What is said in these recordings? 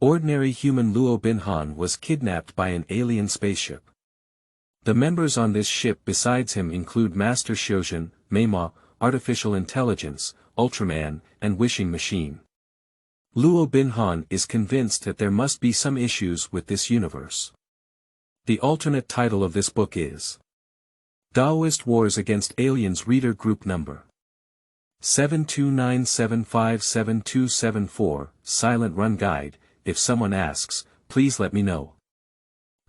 Ordinary human Luo Binhan was kidnapped by an alien spaceship. The members on this ship besides him include Master Xiuzhen, Meimo, Artificial Intelligence, Ultraman, and Wishing Machine. Luo Binhan is convinced that there must be some issues with this universe. The alternate title of this book is Taoist Wars Against Aliens. Reader Group Number 729757274, Silent Run Guide. If someone asks, please let me know.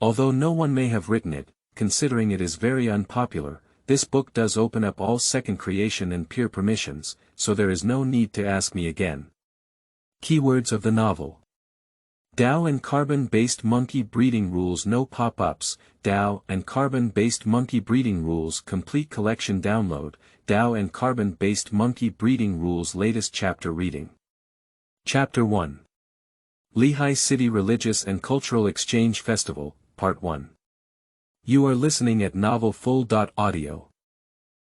Although no one may have written it, considering it is very unpopular, this book does open up all second creation and peer permissions, so there is no need to ask me again. Keywords of the novel. Tao and carbon-based monkey breeding rules. No pop-ups. Tao and carbon-based monkey breeding rules. Complete collection download. Tao and carbon-based monkey breeding rules. Latest chapter reading. Chapter 1. Lihai City Religious and Cultural Exchange Festival, Part 1. You are listening at novelfull.audio.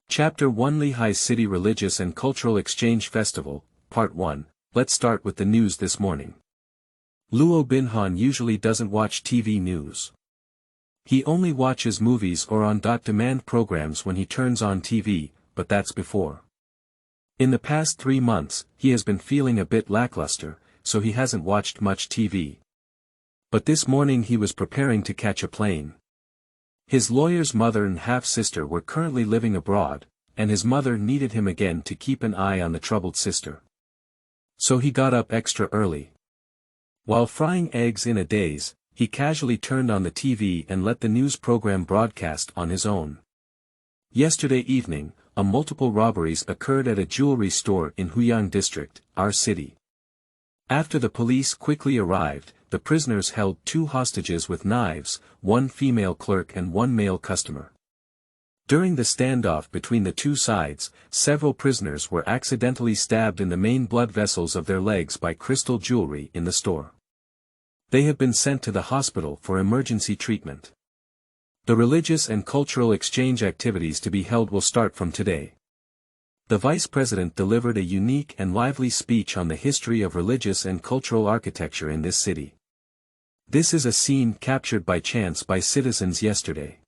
Chapter 1. Lihai City Religious and Cultural Exchange Festival, Part 1. Let's start with the news this morning. Luo Binhan usually doesn't watch TV news. He only watches movies or on-demand programs when he turns on TV, but that's before. In the past 3 months, he has been feeling a bit lackluster, so he hasn't watched much TV. But this morning he was preparing to catch a plane. His lawyer's mother and half-sister were currently living abroad, and his mother needed him again to keep an eye on the troubled sister. So he got up extra early. While frying eggs in a daze, he casually turned on the TV and let the news program broadcast on his own. Yesterday evening, multiple robberies occurred at a jewelry store in Huyang District, our city. After the police quickly arrived, the prisoners held 2 hostages with knives, 1 female clerk and 1 male customer. During the standoff between the 2 sides, several prisoners were accidentally stabbed in the main blood vessels of their legs by crystal jewelry in the store. They have been sent to the hospital for emergency treatment. The religious and cultural exchange activities to be held will start from today. The Vice President delivered a unique and lively speech on the history of religious and cultural architecture in this city. This is a scene captured by chance by citizens yesterday.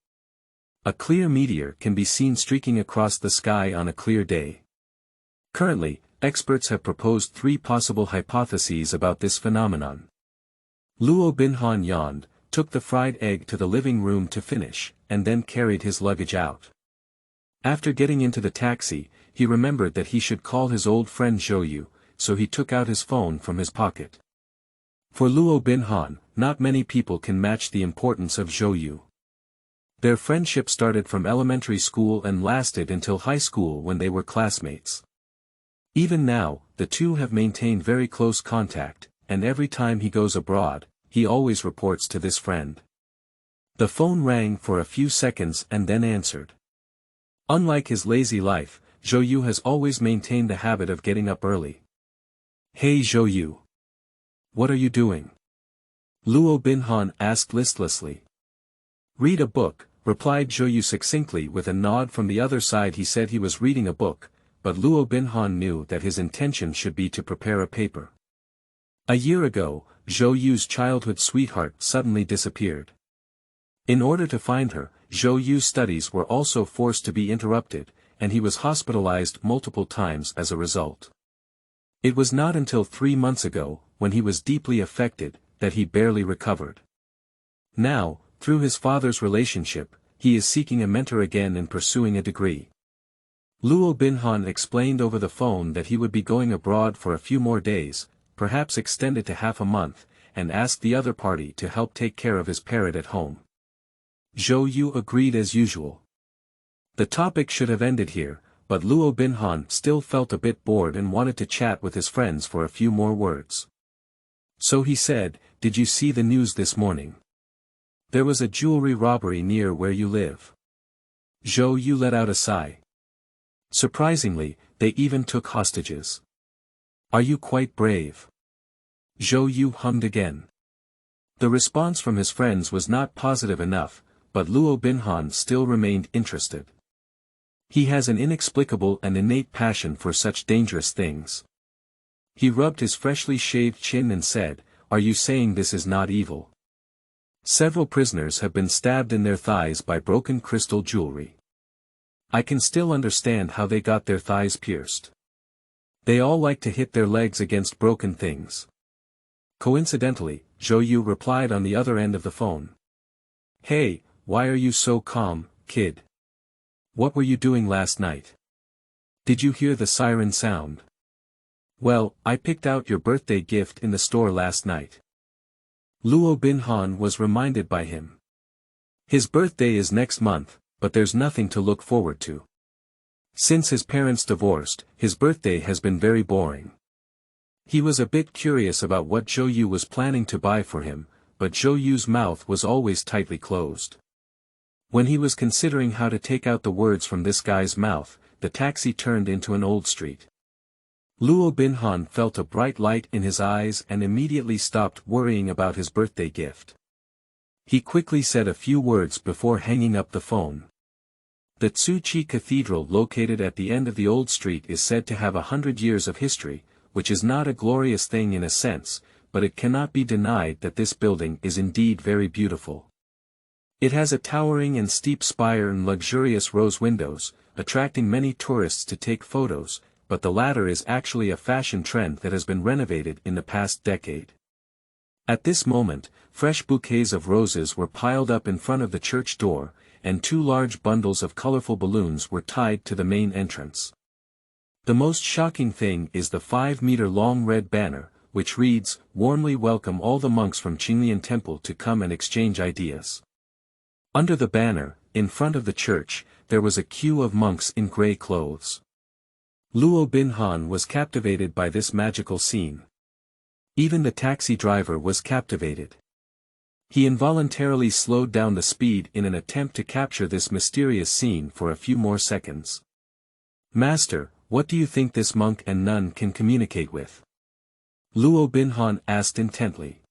A clear meteor can be seen streaking across the sky on a clear day. Currently, experts have proposed 3 possible hypotheses about this phenomenon. Luo Binhan yawned, took the fried egg to the living room to finish, and then carried his luggage out. After getting into the taxi, he remembered that he should call his old friend Zhou Yu, so he took out his phone from his pocket. For Luo Binhan, not many people can match the importance of Zhou Yu. Their friendship started from elementary school and lasted until high school when they were classmates. Even now, the two have maintained very close contact, and every time he goes abroad, he always reports to this friend. The phone rang for a few seconds and then answered. Unlike his lazy life, Zhou Yu has always maintained the habit of getting up early. Hey Zhou Yu. What are you doing? Luo Binhan asked listlessly. Read a book, replied Zhou Yu succinctly with a nod. From the other side he said he was reading a book, but Luo Binhan knew that his intention should be to prepare a paper. A year ago, Zhou Yu's childhood sweetheart suddenly disappeared. In order to find her, Zhou Yu's studies were also forced to be interrupted, and he was hospitalized multiple times as a result. It was not until 3 months ago, when he was deeply affected, that he barely recovered. Now, through his father's relationship, he is seeking a mentor again and pursuing a degree. Luo Binhan explained over the phone that he would be going abroad for a few more days, perhaps extended to half a month, and asked the other party to help take care of his parrot at home. Zhou Yu agreed as usual. The topic should have ended here, but Luo Binhan still felt a bit bored and wanted to chat with his friends for a few more words. So he said, "Did you see the news this morning? There was a jewelry robbery near where you live." Zhou Yu let out a sigh. Surprisingly, they even took hostages. Are you quite brave? Zhou Yu hummed again. The response from his friends was not positive enough, but Luo Binhan still remained interested. He has an inexplicable and innate passion for such dangerous things. He rubbed his freshly shaved chin and said, are you saying this is not evil? Several prisoners have been stabbed in their thighs by broken crystal jewelry. I can still understand how they got their thighs pierced. They all like to hit their legs against broken things. Coincidentally, Zhou Yu replied on the other end of the phone. Hey, why are you so calm, kid? What were you doing last night? Did you hear the siren sound? Well, I picked out your birthday gift in the store last night. Luo Binhan was reminded by him. His birthday is next month, but there's nothing to look forward to. Since his parents divorced, his birthday has been very boring. He was a bit curious about what Zhou Yu was planning to buy for him, but Zhou Yu's mouth was always tightly closed. When he was considering how to take out the words from this guy's mouth, the taxi turned into an old street. Luo Binhan felt a bright light in his eyes and immediately stopped worrying about his birthday gift. He quickly said a few words before hanging up the phone. The Tzu-Chi Cathedral located at the end of the old street is said to have 100 years of history, which is not a glorious thing in a sense, but it cannot be denied that this building is indeed very beautiful. It has a towering and steep spire and luxurious rose windows, attracting many tourists to take photos, but the latter is actually a fashion trend that has been renovated in the past decade. At this moment, fresh bouquets of roses were piled up in front of the church door, and 2 large bundles of colorful balloons were tied to the main entrance. The most shocking thing is the 5-meter-long red banner, which reads, "Warmly welcome all the monks from Qinglian Temple to come and exchange ideas." Under the banner, in front of the church, there was a queue of monks in gray clothes. Luo Binhan was captivated by this magical scene. Even the taxi driver was captivated. He involuntarily slowed down the speed in an attempt to capture this mysterious scene for a few more seconds. "Master, what do you think this monk and nun can communicate with?" Luo Binhan asked intently.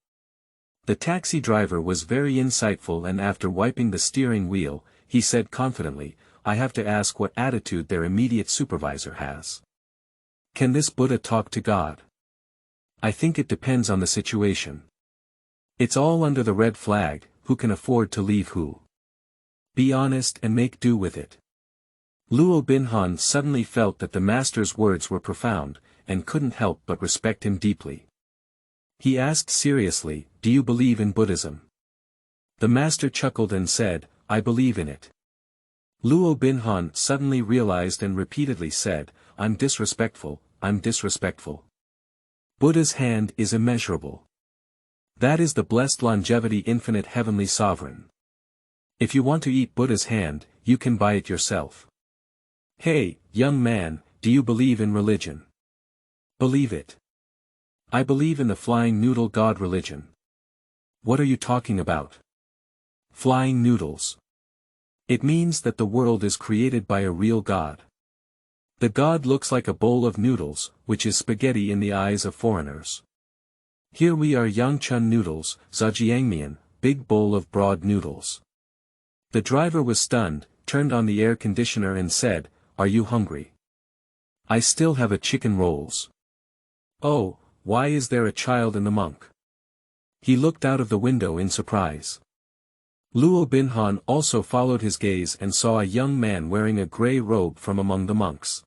The taxi driver was very insightful, and after wiping the steering wheel, he said confidently, "I have to ask what attitude their immediate supervisor has. Can this Buddha talk to God? I think it depends on the situation. It's all under the red flag, who can afford to leave who? Be honest and make do with it." Luo Binhan suddenly felt that the master's words were profound, and couldn't help but respect him deeply. He asked seriously, "Do you believe in Buddhism?" The master chuckled and said, "I believe in it." Luo Binhan suddenly realized and repeatedly said, I'm disrespectful." Buddha's hand is immeasurable. That is the blessed longevity infinite heavenly sovereign. If you want to eat Buddha's hand, you can buy it yourself. Hey, young man, do you believe in religion? Believe it. I believe in the flying noodle god religion. What are you talking about? Flying noodles. It means that the world is created by a real god. The god looks like a bowl of noodles, which is spaghetti in the eyes of foreigners. Here we are Yangchun noodles, Zhajiangmian, big bowl of broad noodles. The driver was stunned, turned on the air conditioner and said, "Are you hungry? I still have a chicken rolls." "Oh, why is there a child in the monk?" He looked out of the window in surprise. Luo Binhan also followed his gaze and saw a young man wearing a gray robe from among the monks.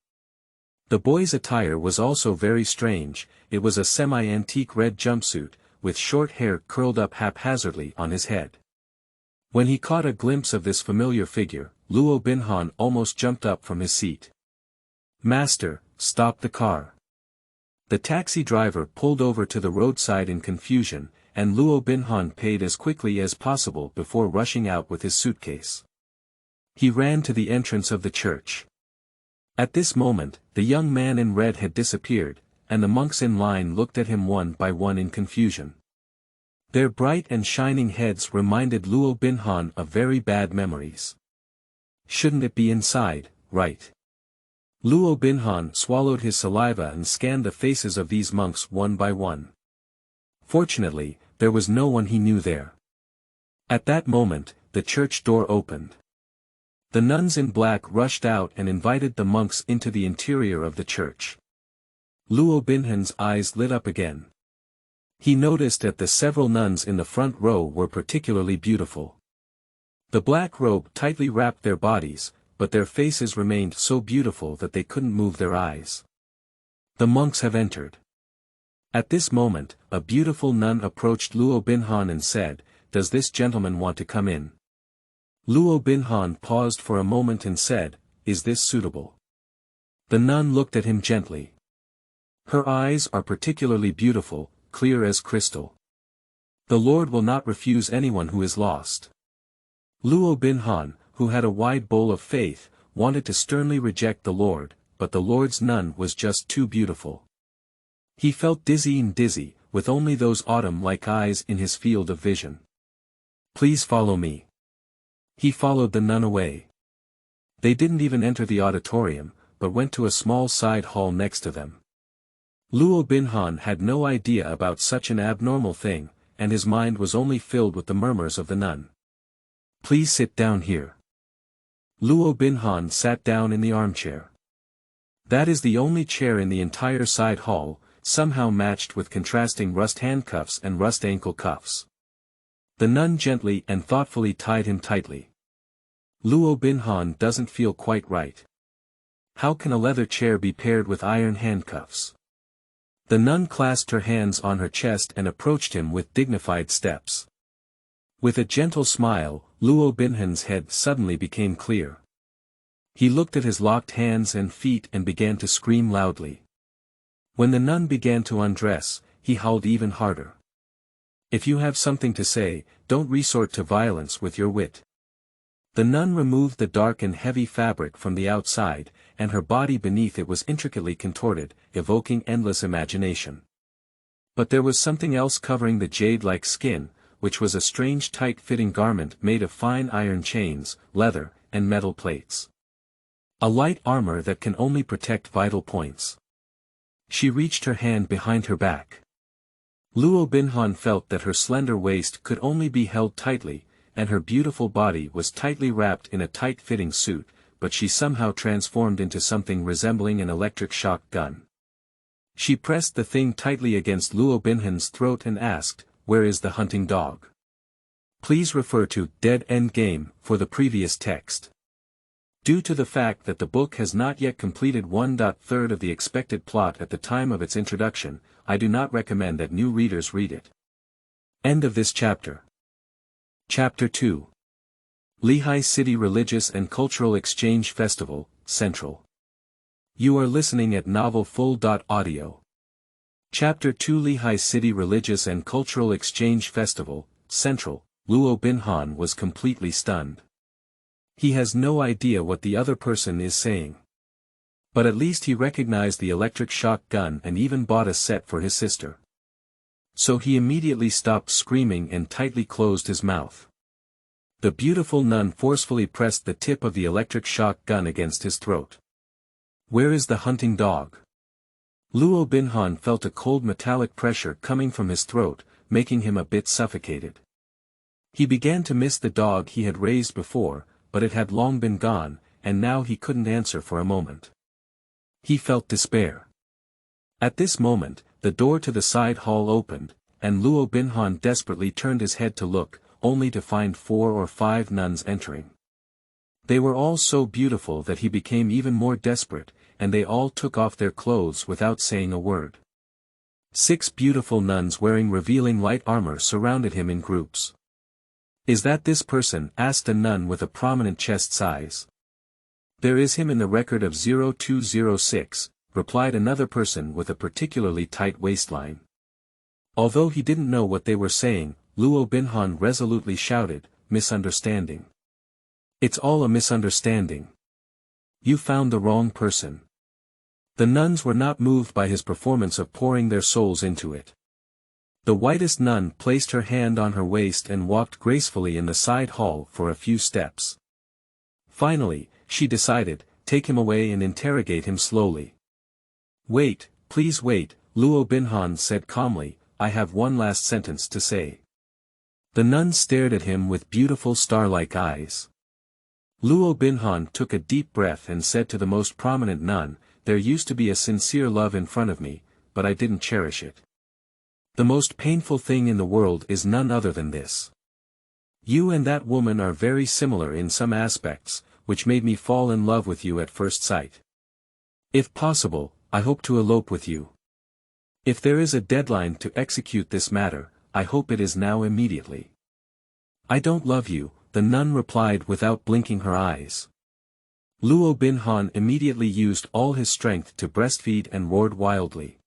The boy's attire was also very strange. It was a semi-antique red jumpsuit, with short hair curled up haphazardly on his head. When he caught a glimpse of this familiar figure, Luo Binhan almost jumped up from his seat. "Master, stop the car." The taxi driver pulled over to the roadside in confusion, and Luo Binhan paid as quickly as possible before rushing out with his suitcase. He ran to the entrance of the church. At this moment, the young man in red had disappeared, and the monks in line looked at him one by one in confusion. Their bright and shining heads reminded Luo Binhan of very bad memories. Shouldn't it be inside, right? Luo Binhan swallowed his saliva and scanned the faces of these monks one by one. Fortunately, there was no one he knew there. At that moment, the church door opened. The nuns in black rushed out and invited the monks into the interior of the church. Luo Binhan's eyes lit up again. He noticed that the several nuns in the front row were particularly beautiful. The black robe tightly wrapped their bodies, but their faces remained so beautiful that they couldn't move their eyes. The monks have entered. At this moment, a beautiful nun approached Luo Binhan and said, "Does this gentleman want to come in?" Luo Binhan paused for a moment and said, "Is this suitable?" The nun looked at him gently. Her eyes are particularly beautiful, clear as crystal. The Lord will not refuse anyone who is lost. Luo Binhan, who had a wide bowl of faith, wanted to sternly reject the Lord, but the Lord's nun was just too beautiful. He felt dizzy, with only those autumn-like eyes in his field of vision. "Please follow me." He followed the nun away. They didn't even enter the auditorium, but went to a small side hall next to them. Luo Binhan had no idea about such an abnormal thing, and his mind was only filled with the murmurs of the nun. "Please sit down here." Luo Binhan sat down in the armchair. That is the only chair in the entire side hall, somehow matched with contrasting rust handcuffs and rust ankle cuffs. The nun gently and thoughtfully tied him tightly. Luo Binhan doesn't feel quite right. How can a leather chair be paired with iron handcuffs? The nun clasped her hands on her chest and approached him with dignified steps. With a gentle smile, Luo Binhan's head suddenly became clear. He looked at his locked hands and feet and began to scream loudly. When the nun began to undress, he howled even harder. "If you have something to say, don't resort to violence with your wit." The nun removed the dark and heavy fabric from the outside, and her body beneath it was intricately contorted, evoking endless imagination. But there was something else covering the jade-like skin, which was a strange tight-fitting garment made of fine iron chains, leather, and metal plates. A light armor that can only protect vital points. She reached her hand behind her back. Luo Binhan felt that her slender waist could only be held tightly, and her beautiful body was tightly wrapped in a tight-fitting suit, but she somehow transformed into something resembling an electric shock gun. She pressed the thing tightly against Luo Binhan's throat and asked, "Where is the hunting dog?" Please refer to Dead End Game for the previous text. Due to the fact that the book has not yet completed 1/3 of the expected plot at the time of its introduction, I do not recommend that new readers read it. End of this chapter. Chapter 2. Lihai City Religious and Cultural Exchange Festival, Central. You are listening at novelfull.audio. Chapter 2 Lihai City Religious and Cultural Exchange Festival, Central. Luo Binhan was completely stunned. He has no idea what the other person is saying. But at least he recognized the electric shock gun and even bought a set for his sister. So he immediately stopped screaming and tightly closed his mouth. The beautiful nun forcefully pressed the tip of the electric shock gun against his throat. "Where is the hunting dog?" Luo Binhan felt a cold metallic pressure coming from his throat, making him a bit suffocated. He began to miss the dog he had raised before, but it had long been gone, and now he couldn't answer for a moment. He felt despair. At this moment, the door to the side hall opened, and Luo Binhan desperately turned his head to look, only to find 4 or 5 nuns entering. They were all so beautiful that he became even more desperate, and they all took off their clothes without saying a word. 6 beautiful nuns wearing revealing light armor surrounded him in groups. "Is that this person?" asked a nun with a prominent chest size. "There is him in the record of 0206, replied another person with a particularly tight waistline. Although he didn't know what they were saying, Luo Binhan resolutely shouted, "Misunderstanding. It's all a misunderstanding. You found the wrong person." The nuns were not moved by his performance of pouring their souls into it. The whitest nun placed her hand on her waist and walked gracefully in the side hall for a few steps. Finally, she decided, take him away and interrogate him slowly. "Wait, please wait," Luo Binhan said calmly, "I have one last sentence to say." The nun stared at him with beautiful star-like eyes. Luo Binhan took a deep breath and said to the most prominent nun, "There used to be a sincere love in front of me, but I didn't cherish it. The most painful thing in the world is none other than this. You and that woman are very similar in some aspects, which made me fall in love with you at first sight. If possible, I hope to elope with you. If there is a deadline to execute this matter, I hope it is now immediately. I don't love you, the nun replied without blinking her eyes. Luo Binhan immediately used all his strength to breastfeed and roared wildly.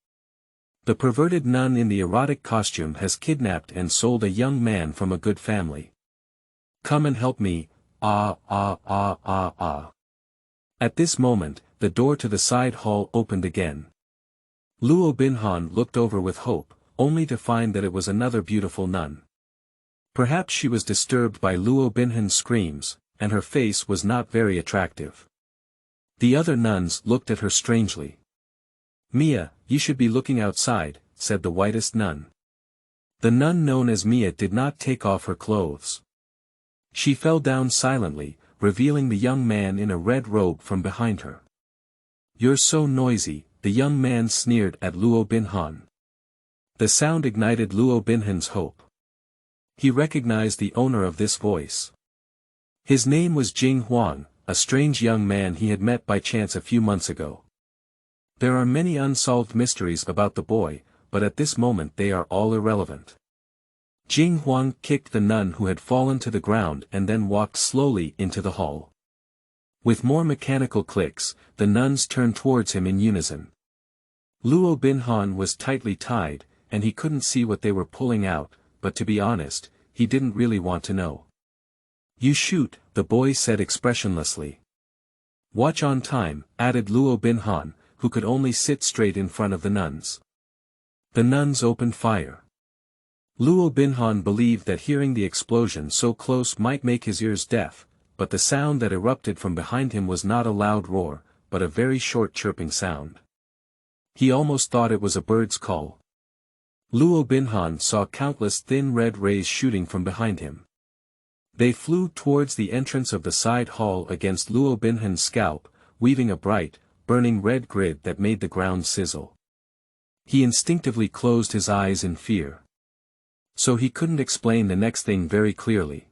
The perverted nun in the erotic costume has kidnapped and sold a young man from a good family. Come and help me, ah ah ah ah ah. At this moment, the door to the side hall opened again. Luo Binhan looked over with hope, only to find that it was another beautiful nun. Perhaps she was disturbed by Luo Binhan's screams, and her face was not very attractive. The other nuns looked at her strangely. Mia, you should be looking outside, said the whitest nun. The nun known as Mia did not take off her clothes. She fell down silently, revealing the young man in a red robe from behind her. You're so noisy, the young man sneered at Luo Binhan. The sound ignited Luo Binhan's hope. He recognized the owner of this voice. His name was Jing Huang, a strange young man he had met by chance a few months ago. There are many unsolved mysteries about the boy, but at this moment they are all irrelevant. Jing Huang kicked the nun who had fallen to the ground and then walked slowly into the hall. With more mechanical clicks, the nuns turned towards him in unison. Luo Binhan was tightly tied, and he couldn't see what they were pulling out, but to be honest, he didn't really want to know. You shoot, the boy said expressionlessly. Watch on time, added Luo Binhan, who could only sit straight in front of the nuns. The nuns opened fire. Luo Binhan believed that hearing the explosion so close might make his ears deaf, but the sound that erupted from behind him was not a loud roar, but a very short chirping sound. He almost thought it was a bird's call. Luo Binhan saw countless thin red rays shooting from behind him. They flew towards the entrance of the side hall against Luo Binhan's scalp, weaving a bright, burning red grid that made the ground sizzle. He instinctively closed his eyes in fear. So he couldn't explain the next thing very clearly.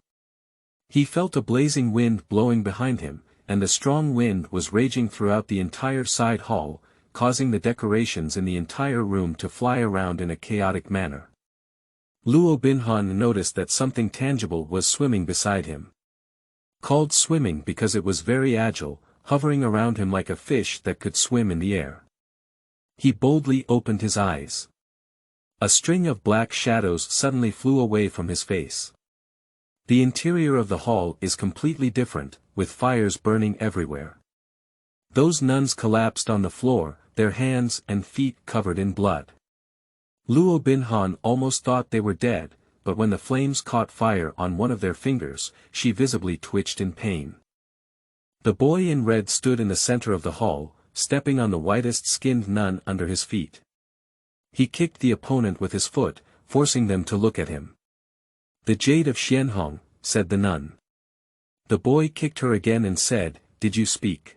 He felt a blazing wind blowing behind him, and the strong wind was raging throughout the entire side hall, causing the decorations in the entire room to fly around in a chaotic manner. Luo Binhan noticed that something tangible was swimming beside him. Called swimming because it was very agile, hovering around him like a fish that could swim in the air. He boldly opened his eyes. A string of black shadows suddenly flew away from his face. The interior of the hall is completely different, with fires burning everywhere. Those nuns collapsed on the floor, their hands and feet covered in blood. Luo Binhan almost thought they were dead, but when the flames caught fire on one of their fingers, she visibly twitched in pain. The boy in red stood in the center of the hall, stepping on the whitest-skinned nun under his feet. He kicked the opponent with his foot, forcing them to look at him. The Jade of Xianhong, said the nun. The boy kicked her again and said, Did you speak?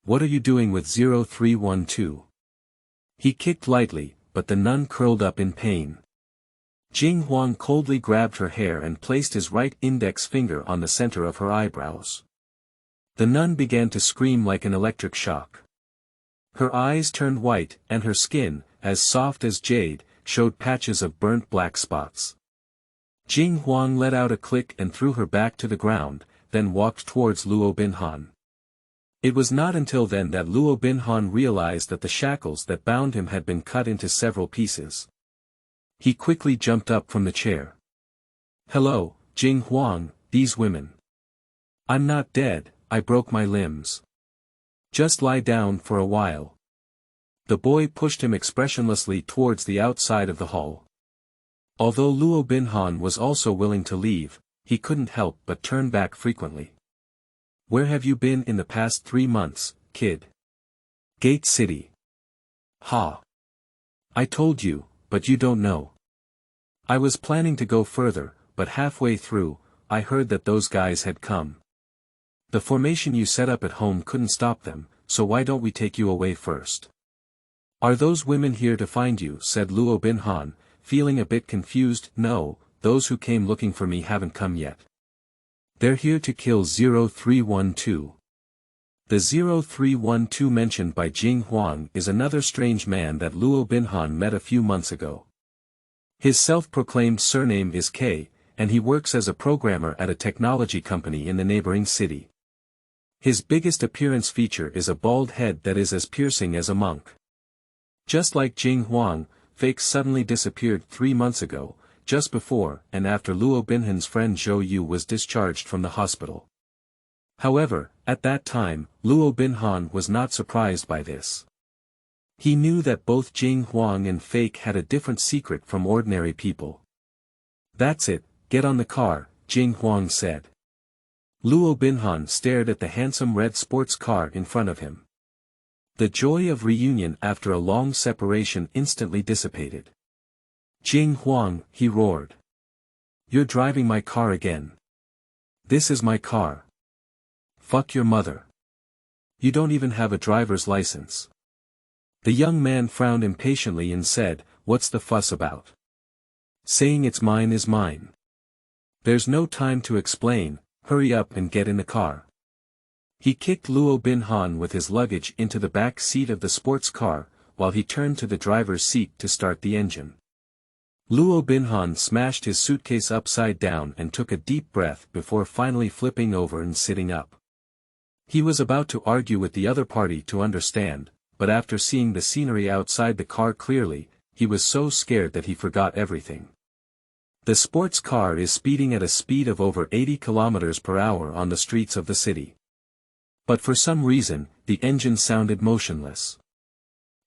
What are you doing with 0312? He kicked lightly, but the nun curled up in pain. Jing Huang coldly grabbed her hair and placed his right index finger on the center of her eyebrows. The nun began to scream like an electric shock. Her eyes turned white, and her skin, as soft as jade, showed patches of burnt black spots. Jing Huang let out a click and threw her back to the ground, then walked towards Luo Binhan. It was not until then that Luo Binhan realized that the shackles that bound him had been cut into several pieces. He quickly jumped up from the chair. Hello, Jing Huang, these women. I'm not dead, I broke my limbs. Just lie down for a while. The boy pushed him expressionlessly towards the outside of the hall. Although Luo Binhan was also willing to leave, he couldn't help but turn back frequently. Where have you been in the past 3 months, kid? Gate City. Ha. I told you, but you don't know. I was planning to go further, but halfway through, I heard that those guys had come. The formation you set up at home couldn't stop them, so why don't we take you away first? Are those women here to find you? Said Luo Binhan, feeling a bit confused. No, those who came looking for me haven't come yet. They're here to kill 0312. The 0312 mentioned by Jing Huang is another strange man that Luo Binhan met a few months ago. His self-proclaimed surname is K, and he works as a programmer at a technology company in the neighboring city. His biggest appearance feature is a bald head that is as piercing as a monk. Just like Jing Huang, Fake suddenly disappeared 3 months ago, just before and after Luo Binhan's friend Zhou Yu was discharged from the hospital. However, at that time, Luo Binhan was not surprised by this. He knew that both Jing Huang and Fake had a different secret from ordinary people. "That's it, get on the car," Jing Huang said. Luo Binhan stared at the handsome red sports car in front of him. The joy of reunion after a long separation instantly dissipated. "Jing Huang," he roared. "You're driving my car again. This is my car. Fuck your mother. You don't even have a driver's license." The young man frowned impatiently and said, "What's the fuss about? Saying it's mine is mine. There's no time to explain, hurry up and get in the car." He kicked Luo Binhan with his luggage into the back seat of the sports car, while he turned to the driver's seat to start the engine. Luo Binhan smashed his suitcase upside down and took a deep breath before finally flipping over and sitting up. He was about to argue with the other party to understand, but after seeing the scenery outside the car clearly, he was so scared that he forgot everything. The sports car is speeding at a speed of over 80 kilometers per hour on the streets of the city. But for some reason, the engine sounded motionless.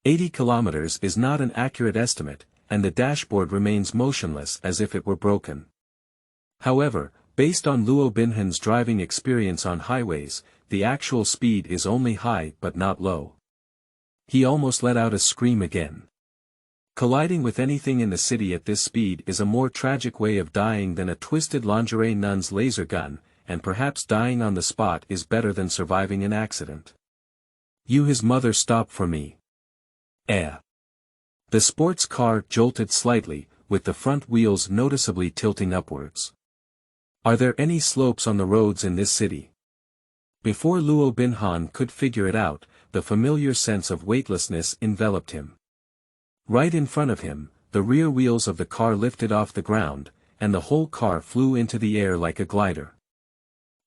80 kilometers is not an accurate estimate, and the dashboard remains motionless as if it were broken. However, based on Luo Binhan's driving experience on highways, the actual speed is only high but not low. He almost let out a scream again. Colliding with anything in the city at this speed is a more tragic way of dying than a twisted lingerie nun's laser gun, and perhaps dying on the spot is better than surviving an accident. "You his mother stop for me." Eh. The sports car jolted slightly, with the front wheels noticeably tilting upwards. Are there any slopes on the roads in this city? Before Luo Binhan could figure it out, the familiar sense of weightlessness enveloped him. Right in front of him, the rear wheels of the car lifted off the ground, and the whole car flew into the air like a glider.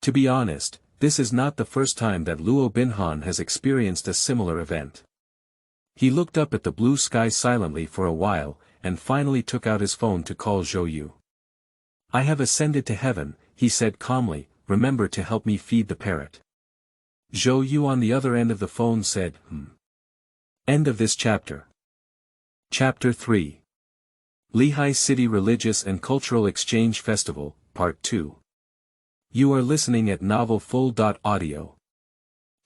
To be honest, this is not the first time that Luo Binhan has experienced a similar event. He looked up at the blue sky silently for a while, and finally took out his phone to call Zhou Yu. "I have ascended to heaven," he said calmly, "remember to help me feed the parrot." Zhou Yu on the other end of the phone said, End of this chapter. Chapter 3. Lihai City Religious and Cultural Exchange Festival, Part 2. You are listening at novelfull.audio.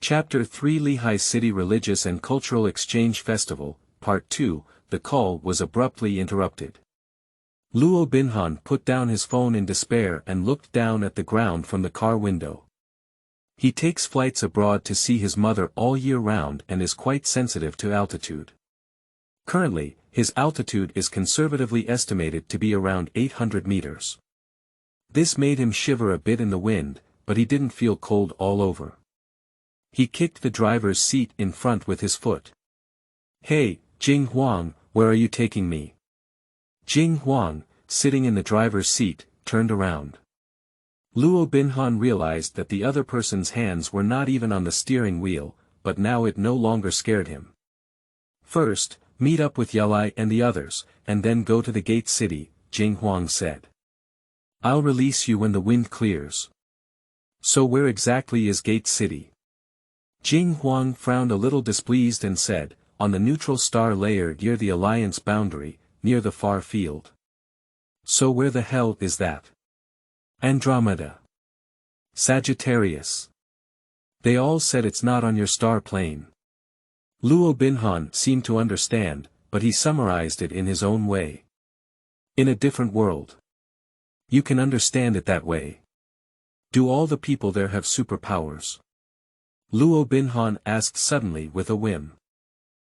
Chapter 3 Lihai City Religious and Cultural Exchange Festival, Part 2. The call was abruptly interrupted. Luo Binhan put down his phone in despair and looked down at the ground from the car window. He takes flights abroad to see his mother all year round and is quite sensitive to altitude. Currently, his altitude is conservatively estimated to be around 800 meters. This made him shiver a bit in the wind, but he didn't feel cold all over. He kicked the driver's seat in front with his foot. "Hey, Jing Huang, where are you taking me?" Jing Huang, sitting in the driver's seat, turned around. Luo Binhan realized that the other person's hands were not even on the steering wheel, but now it no longer scared him. "First, meet up with Yalai and the others, and then go to the gate city," Jing Huang said. "I'll release you when the wind clears." "So where exactly is Gate City?" Jing Huang frowned a little displeased and said, "On the neutral star layer near the alliance boundary, near the far field." "So where the hell is that?" "Andromeda. Sagittarius. They all said it's not on your star plane." Luo Binhan seemed to understand, but he summarized it in his own way. "In a different world. You can understand it that way. Do all the people there have superpowers?" Luo Binhan asked suddenly with a whim.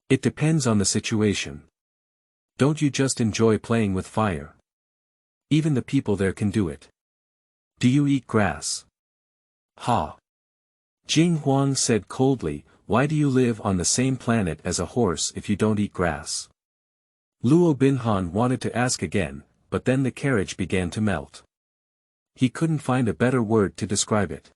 "It depends on the situation. Don't you just enjoy playing with fire? Even the people there can do it. Do you eat grass? Ha! Jing Huang said coldly, why do you live on the same planet as a horse if you don't eat grass? Luo Binhan wanted to ask again, but then the carriage began to melt. He couldn't find a better word to describe it.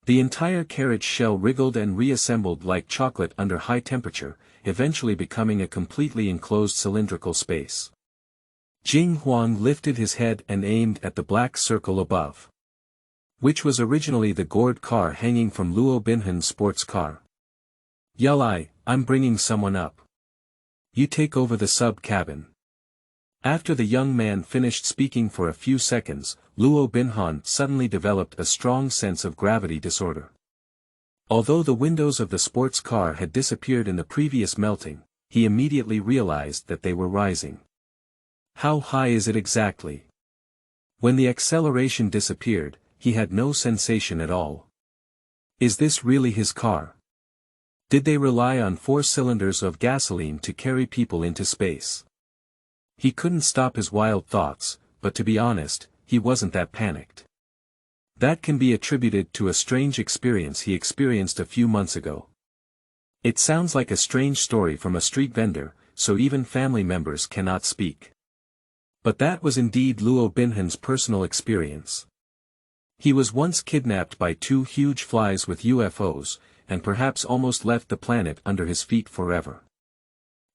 The entire carriage shell wriggled and reassembled like chocolate under high temperature, eventually becoming a completely enclosed cylindrical space. Jing Huang lifted his head and aimed at the black circle above, which was originally the gourd car hanging from Luo Binhan's sports car. Lihai, I'm bringing someone up. You take over the sub-cabin. After the young man finished speaking for a few seconds, Luo Binhan suddenly developed a strong sense of gravity disorder. Although the windows of the sports car had disappeared in the previous melting, he immediately realized that they were rising. How high is it exactly? When the acceleration disappeared, he had no sensation at all. Is this really his car? Did they rely on 4 cylinders of gasoline to carry people into space? He couldn't stop his wild thoughts, but to be honest, he wasn't that panicked. That can be attributed to a strange experience he experienced a few months ago. It sounds like a strange story from a street vendor, so even family members cannot speak. But that was indeed Luo Binhan's personal experience. He was once kidnapped by 2 huge flies with UFOs, and perhaps almost left the planet under his feet forever.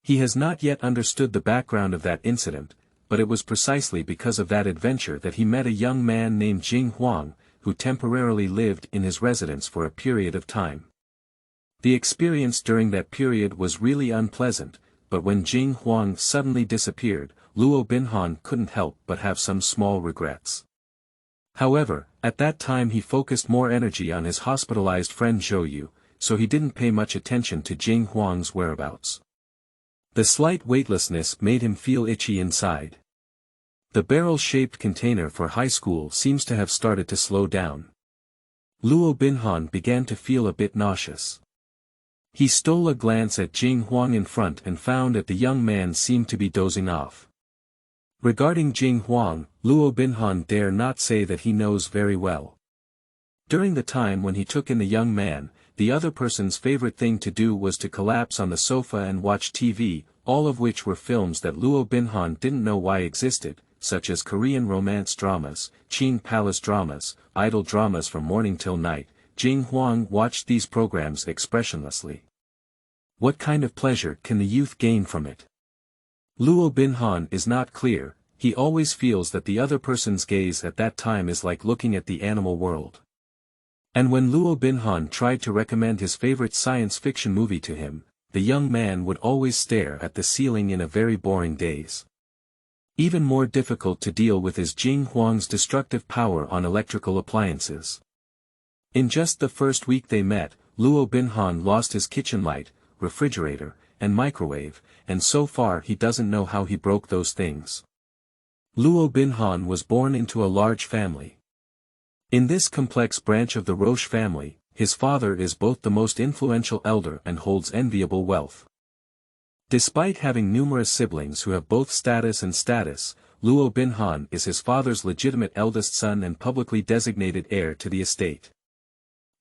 He has not yet understood the background of that incident, but it was precisely because of that adventure that he met a young man named Jing Huang, who temporarily lived in his residence for a period of time. The experience during that period was really unpleasant, but when Jing Huang suddenly disappeared, Luo Binhan couldn't help but have some small regrets. However, at that time he focused more energy on his hospitalized friend Zhou Yu, so he didn't pay much attention to Jing Huang's whereabouts. The slight weightlessness made him feel itchy inside. The barrel-shaped container for high school seems to have started to slow down. Luo Binhan began to feel a bit nauseous. He stole a glance at Jing Huang in front and found that the young man seemed to be dozing off. Regarding Jing Huang, Luo Binhan dare not say that he knows very well. During the time when he took in the young man, the other person's favorite thing to do was to collapse on the sofa and watch TV, all of which were films that Luo Binhan didn't know why existed, such as Korean romance dramas, Qing palace dramas, idol dramas from morning till night. Jing Huang watched these programs expressionlessly. What kind of pleasure can the youth gain from it? Luo Binhan is not clear. He always feels that the other person's gaze at that time is like looking at the animal world. And when Luo Binhan tried to recommend his favorite science fiction movie to him, the young man would always stare at the ceiling in a very boring daze. Even more difficult to deal with is Jing Huang's destructive power on electrical appliances. In just the first week they met, Luo Binhan lost his kitchen light, refrigerator, and microwave, and so far he doesn't know how he broke those things. Luo Binhan was born into a large family. In this complex branch of the Roche family, his father is both the most influential elder and holds enviable wealth. Despite having numerous siblings who have both status and status, Luo Binhan is his father's legitimate eldest son and publicly designated heir to the estate.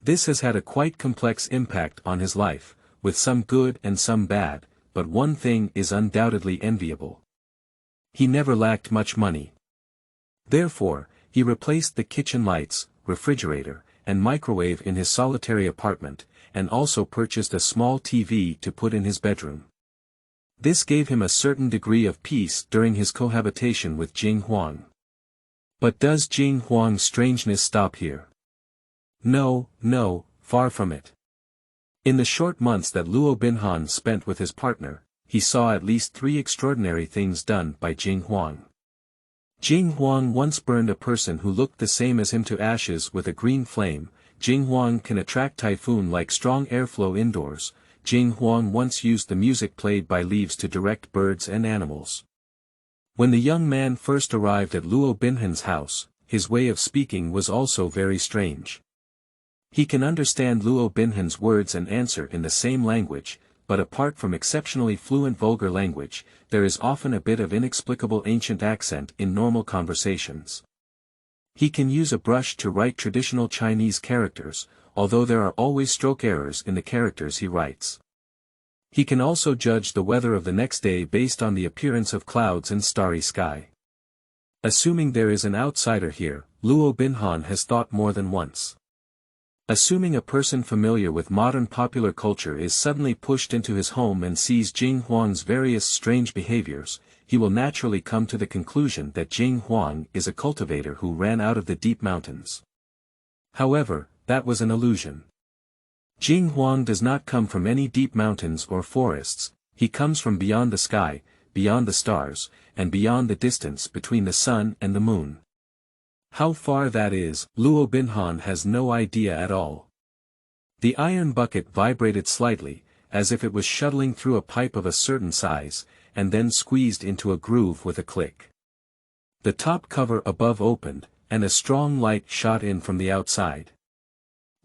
This has had a quite complex impact on his life, with some good and some bad, but one thing is undoubtedly enviable. He never lacked much money. Therefore, he replaced the kitchen lights, refrigerator, and microwave in his solitary apartment, and also purchased a small TV to put in his bedroom. This gave him a certain degree of peace during his cohabitation with Jing Huang. But does Jing Huang's strangeness stop here? No, far from it. In the short months that Luo Binhan spent with his partner, he saw at least 3 extraordinary things done by Jing Huang. Jing Huang once burned a person who looked the same as him to ashes with a green flame. Jing Huang can attract typhoon like strong airflow indoors. Jing Huang once used the music played by leaves to direct birds and animals. When the young man first arrived at Luo Binhan's house, his way of speaking was also very strange. He can understand Luo Binhan's words and answer in the same language, but apart from exceptionally fluent vulgar language, there is often a bit of inexplicable ancient accent in normal conversations. He can use a brush to write traditional Chinese characters, although there are always stroke errors in the characters he writes. He can also judge the weather of the next day based on the appearance of clouds and starry sky. Assuming there is an outsider here, Luo Binhan has thought more than once. Assuming a person familiar with modern popular culture is suddenly pushed into his home and sees Jing Huang's various strange behaviors, he will naturally come to the conclusion that Jing Huang is a cultivator who ran out of the deep mountains. However, that was an illusion. Jing Huang does not come from any deep mountains or forests, he comes from beyond the sky, beyond the stars, and beyond the distance between the sun and the moon. How far that is, Luo Binhan has no idea at all. The iron bucket vibrated slightly, as if it was shuttling through a pipe of a certain size, and then squeezed into a groove with a click. The top cover above opened, and a strong light shot in from the outside.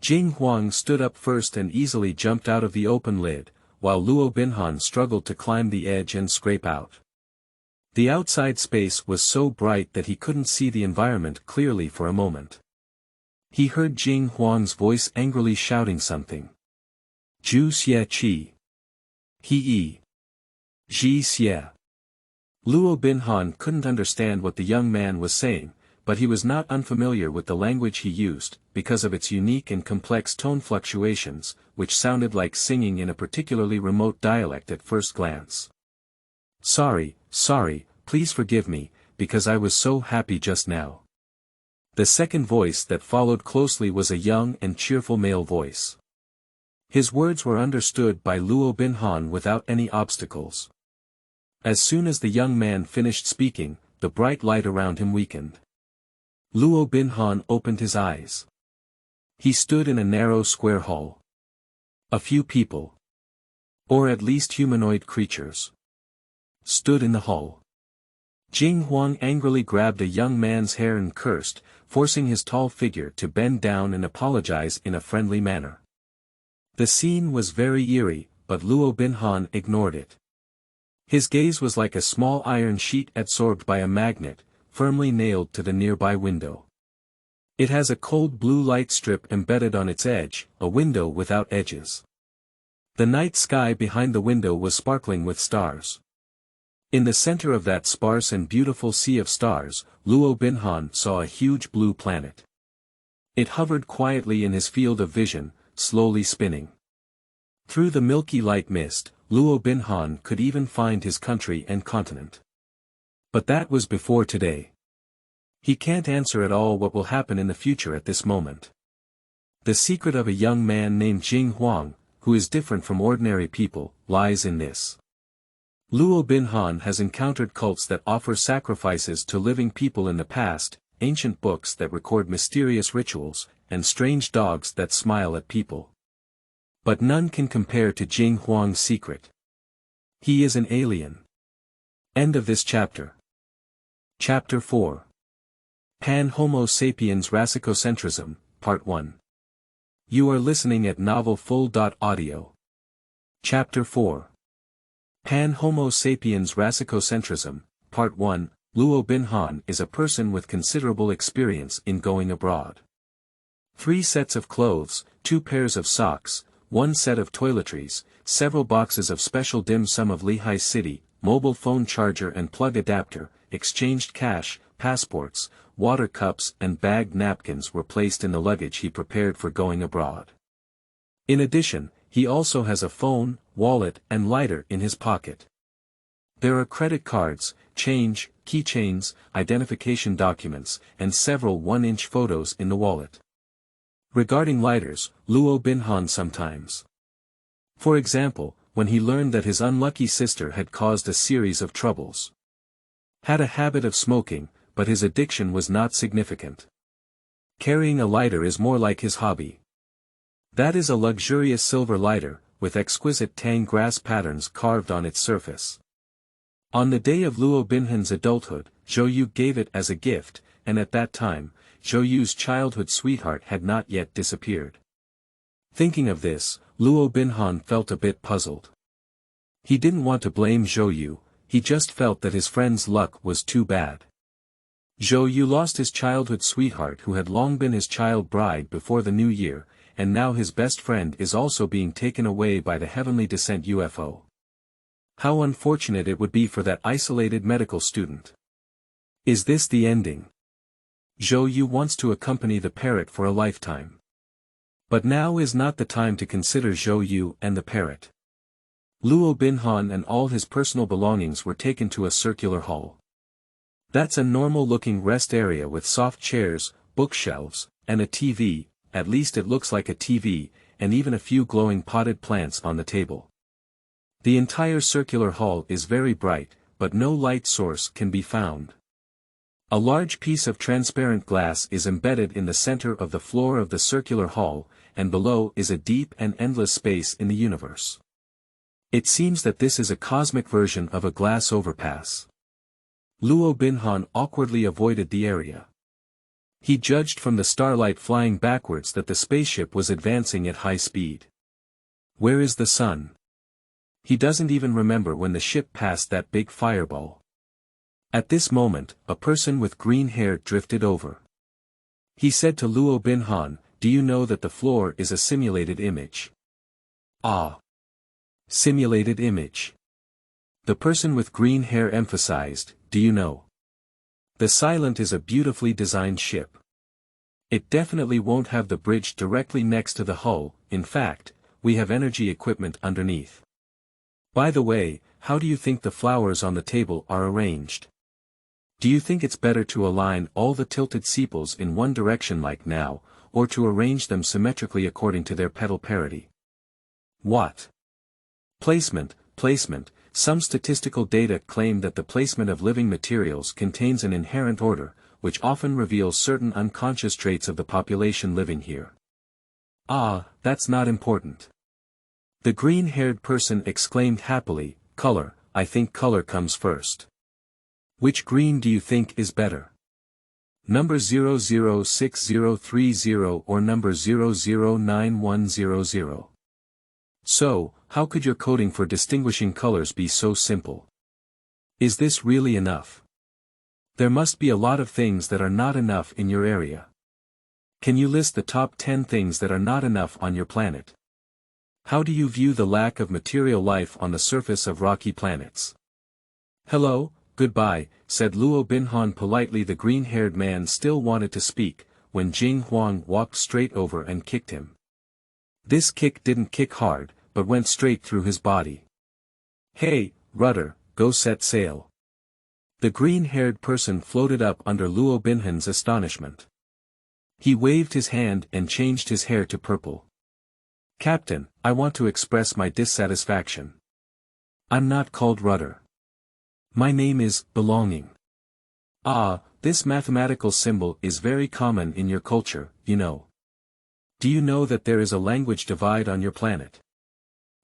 Jing Huang stood up first and easily jumped out of the open lid, while Luo Binhan struggled to climb the edge and scrape out. The outside space was so bright that he couldn't see the environment clearly for a moment. He heard Jing Huang's voice angrily shouting something. Zhu xie qi. He Ji xie. Luo Binhan couldn't understand what the young man was saying, but he was not unfamiliar with the language he used, because of its unique and complex tone fluctuations, which sounded like singing in a particularly remote dialect at first glance. Sorry, please forgive me, because I was so happy just now. The second voice that followed closely was a young and cheerful male voice. His words were understood by Luo Binhan without any obstacles. As soon as the young man finished speaking, the bright light around him weakened. Luo Binhan opened his eyes. He stood in a narrow square hall. A few people, or at least humanoid creatures, stood in the hall. Jing Huang angrily grabbed a young man's hair and cursed, forcing his tall figure to bend down and apologize in a friendly manner. The scene was very eerie, but Luo Binhan ignored it. His gaze was like a small iron sheet absorbed by a magnet, firmly nailed to the nearby window. It has a cold blue light strip embedded on its edge, a window without edges. The night sky behind the window was sparkling with stars. In the center of that sparse and beautiful sea of stars, Luo Binhan saw a huge blue planet. It hovered quietly in his field of vision, slowly spinning. Through the milky light mist, Luo Binhan could even find his country and continent. But that was before today. He can't answer at all what will happen in the future at this moment. The secret of a young man named Jing Huang, who is different from ordinary people, lies in this. Luo Binhan has encountered cults that offer sacrifices to living people in the past, ancient books that record mysterious rituals, and strange dogs that smile at people. But none can compare to Jing Huang's secret. He is an alien. End of this chapter. Chapter 4. Homo sapiens Racecocentrism, Part 1. You are listening at novelfull.audio. Chapter 4. Homo sapiens Racecocentrism, Part 1. Luo Binhan is a person with considerable experience in going abroad. 3 sets of clothes, 2 pairs of socks, 1 set of toiletries, several boxes of special dim sum of Lihai city, mobile phone charger and plug adapter, exchanged cash, passports, water cups and bagged napkins were placed in the luggage he prepared for going abroad. In addition, he also has a phone, wallet and lighter in his pocket. There are credit cards, change, keychains, identification documents, and several 1-inch photos in the wallet. Regarding lighters, Luo Binhan sometimes. For example, when he learned that his unlucky sister had caused a series of troubles. Had a habit of smoking, but his addiction was not significant. Carrying a lighter is more like his hobby. That is a luxurious silver lighter, with exquisite tang grass patterns carved on its surface. On the day of Luo Binhan's adulthood, Zhou Yu gave it as a gift, and at that time, Zhou Yu's childhood sweetheart had not yet disappeared. Thinking of this, Luo Binhan felt a bit puzzled. He didn't want to blame Zhou Yu, he just felt that his friend's luck was too bad. Zhou Yu lost his childhood sweetheart who had long been his child bride before the new year, and now his best friend is also being taken away by the heavenly descent UFO. How unfortunate it would be for that isolated medical student. Is this the ending? Zhou Yu wants to accompany the parrot for a lifetime. But now is not the time to consider Zhou Yu and the parrot. Luo Binhan and all his personal belongings were taken to a circular hall. That's a normal-looking rest area with soft chairs, bookshelves, and a TV, at least it looks like a TV, and even a few glowing potted plants on the table. The entire circular hall is very bright, but no light source can be found. A large piece of transparent glass is embedded in the center of the floor of the circular hall, and below is a deep and endless space in the universe. It seems that this is a cosmic version of a glass overpass. Luo Binhan awkwardly avoided the area. He judged from the starlight flying backwards that the spaceship was advancing at high speed. Where is the sun? He doesn't even remember when the ship passed that big fireball. At this moment, a person with green hair drifted over. He said to Luo Binhan, "Do you know that the floor is a simulated image?" "Ah. Simulated image." The person with green hair emphasized, "Do you know? The Silent is a beautifully designed ship. It definitely won't have the bridge directly next to the hull, in fact, we have energy equipment underneath. By the way, how do you think the flowers on the table are arranged? Do you think it's better to align all the tilted sepals in one direction like now, or to arrange them symmetrically according to their petal parity?" "What? Placement. Some statistical data claim that the placement of living materials contains an inherent order, which often reveals certain unconscious traits of the population living here." "Ah, that's not important." The green-haired person exclaimed happily, "Color, I think color comes first." "Which green do you think is better? Number 006030 or number 009100? So, how could your coding for distinguishing colors be so simple? Is this really enough? There must be a lot of things that are not enough in your area. Can you list the top 10 things that are not enough on your planet? How do you view the lack of material life on the surface of rocky planets?" "Hello, goodbye," said Luo Binhan politely. The green-haired man still wanted to speak, when Jing Huang walked straight over and kicked him. This kick didn't kick hard, but went straight through his body. "Hey, rudder, go set sail." The green-haired person floated up under Luo Binhan's astonishment. He waved his hand and changed his hair to purple. "Captain, I want to express my dissatisfaction. I'm not called rudder. My name is belonging." "Ah, this mathematical symbol is very common in your culture, you know. Do you know that there is a language divide on your planet?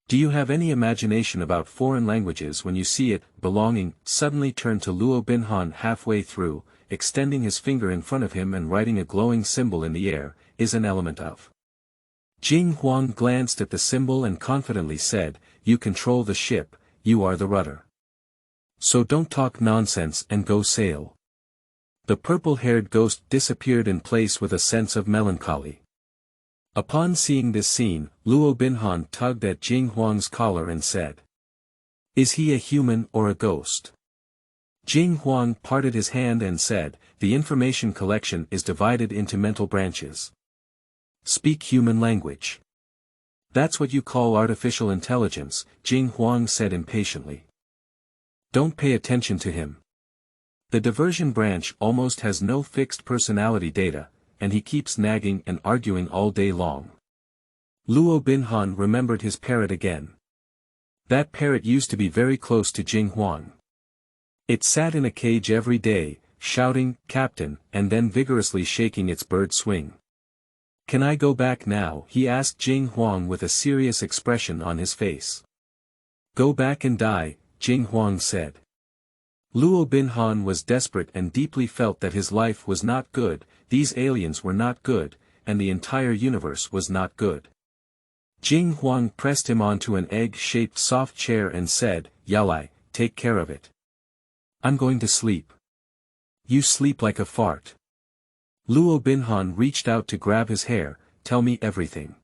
Do you have any imagination about foreign languages when you see it?" Belonging suddenly turned to Luo Binhan halfway through, extending his finger in front of him and writing a glowing symbol in the air, "is an element of." Jing Huang glanced at the symbol and confidently said, "You control the ship, you are the rudder. So don't talk nonsense and go sail." The purple-haired ghost disappeared in place with a sense of melancholy. Upon seeing this scene, Luo Binhan tugged at Jing Huang's collar and said, "Is he a human or a ghost?" Jing Huang parted his hand and said, "The information collection is divided into mental branches. Speak human language." "That's what you call artificial intelligence," Jing Huang said impatiently. "Don't pay attention to him. The diversion branch almost has no fixed personality data, and he keeps nagging and arguing all day long." Luo Binhan remembered his parrot again. That parrot used to be very close to Jing Huang. It sat in a cage every day, shouting, "Captain," and then vigorously shaking its bird swing. "Can I go back now?" he asked Jing Huang with a serious expression on his face. "Go back and die," Jing Huang said. Luo Binhan was desperate and deeply felt that his life was not good, these aliens were not good, and the entire universe was not good. Jing Huang pressed him onto an egg-shaped soft chair and said, "Yalai, take care of it. I'm going to sleep." "You sleep like a fart." Luo Binhan reached out to grab his hair. "Tell me everything."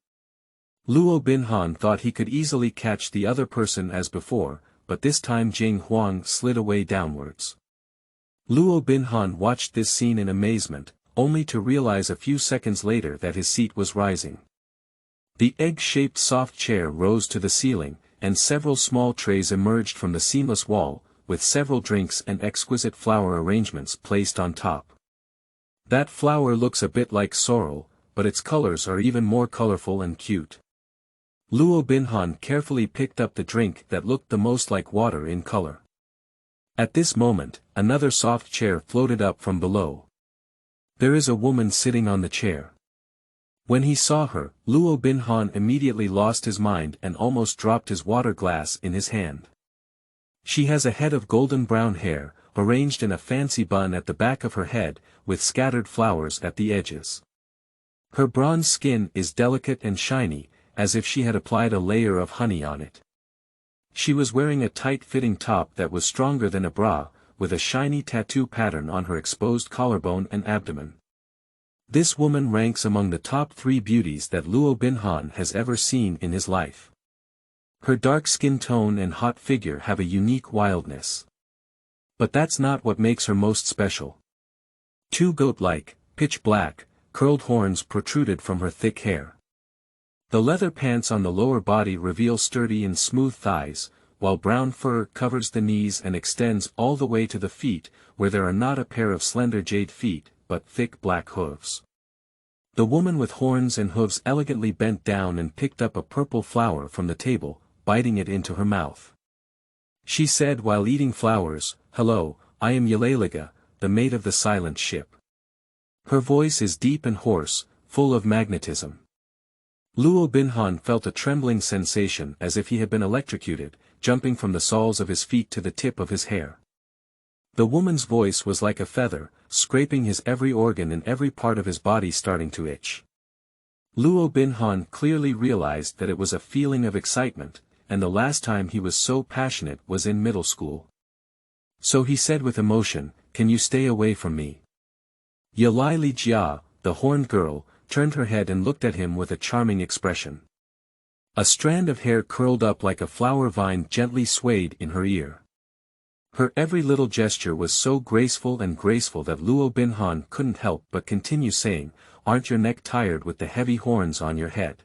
Luo Binhan thought he could easily catch the other person as before, but this time Jing Huang slid away downwards. Luo Binhan watched this scene in amazement, only to realize a few seconds later that his seat was rising. The egg-shaped soft chair rose to the ceiling, and several small trays emerged from the seamless wall, with several drinks and exquisite flower arrangements placed on top. That flower looks a bit like sorrel, but its colors are even more colorful and cute. Luo Binhan carefully picked up the drink that looked the most like water in color. At this moment, another soft chair floated up from below. There is a woman sitting on the chair. When he saw her, Luo Binhan immediately lost his mind and almost dropped his water glass in his hand. She has a head of golden brown hair, arranged in a fancy bun at the back of her head, with scattered flowers at the edges. Her bronze skin is delicate and shiny, as if she had applied a layer of honey on it. She was wearing a tight-fitting top that was stronger than a bra, with a shiny tattoo pattern on her exposed collarbone and abdomen. This woman ranks among the top 3 beauties that Luo Binhan has ever seen in his life. Her dark skin tone and hot figure have a unique wildness. But that's not what makes her most special. 2 goat-like, pitch black, curled horns protruded from her thick hair. The leather pants on the lower body reveal sturdy and smooth thighs, while brown fur covers the knees and extends all the way to the feet, where there are not a pair of slender jade feet, but thick black hooves. The woman with horns and hooves elegantly bent down and picked up a purple flower from the table, biting it into her mouth. She said while eating flowers, "Hello, I am Yaleliga, the mate of the silent ship." Her voice is deep and hoarse, full of magnetism. Luo Binhan felt a trembling sensation as if he had been electrocuted, jumping from the soles of his feet to the tip of his hair. The woman's voice was like a feather, scraping his every organ and every part of his body starting to itch. Luo Binhan clearly realized that it was a feeling of excitement, and the last time he was so passionate was in middle school. So he said with emotion, "Can you stay away from me?" Yalai Li Jia, the horned girl, turned her head and looked at him with a charming expression. A strand of hair curled up like a flower vine gently swayed in her ear. Her every little gesture was so graceful that Luo Binhan couldn't help but continue saying, "Aren't your neck tired with the heavy horns on your head?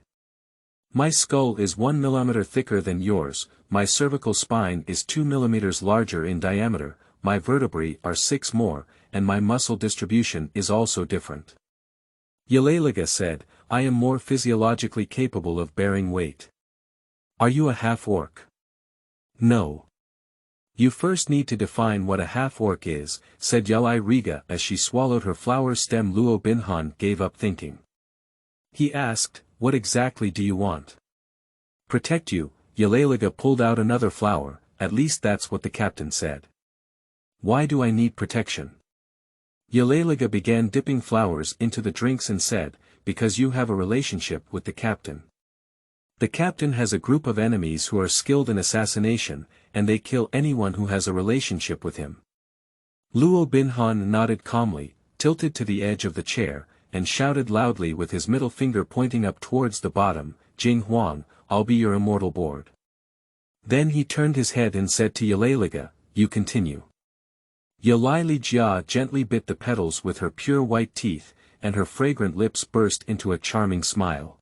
My skull is 1 millimeter thicker than yours, my cervical spine is 2 millimeters larger in diameter, my vertebrae are 6 more, and my muscle distribution is also different." Yaleliga said, "I am more physiologically capable of bearing weight." "Are you a half-orc?" "No. You first need to define what a half-orc is," said Yalai Riga as she swallowed her flower stem. Luo Binhan gave up thinking. He asked, "What exactly do you want?" "Protect you." Yaleliga pulled out another flower, "At least that's what the captain said." "Why do I need protection?" Yaleliga began dipping flowers into the drinks and said, "Because you have a relationship with the captain. The captain has a group of enemies who are skilled in assassination, and they kill anyone who has a relationship with him." Luo Binhan nodded calmly, tilted to the edge of the chair, and shouted loudly with his middle finger pointing up towards the bottom, "Jing Huang, I'll be your immortal board." Then he turned his head and said to Yaleliga, "You continue." Yalai Li Jia gently bit the petals with her pure white teeth, and her fragrant lips burst into a charming smile.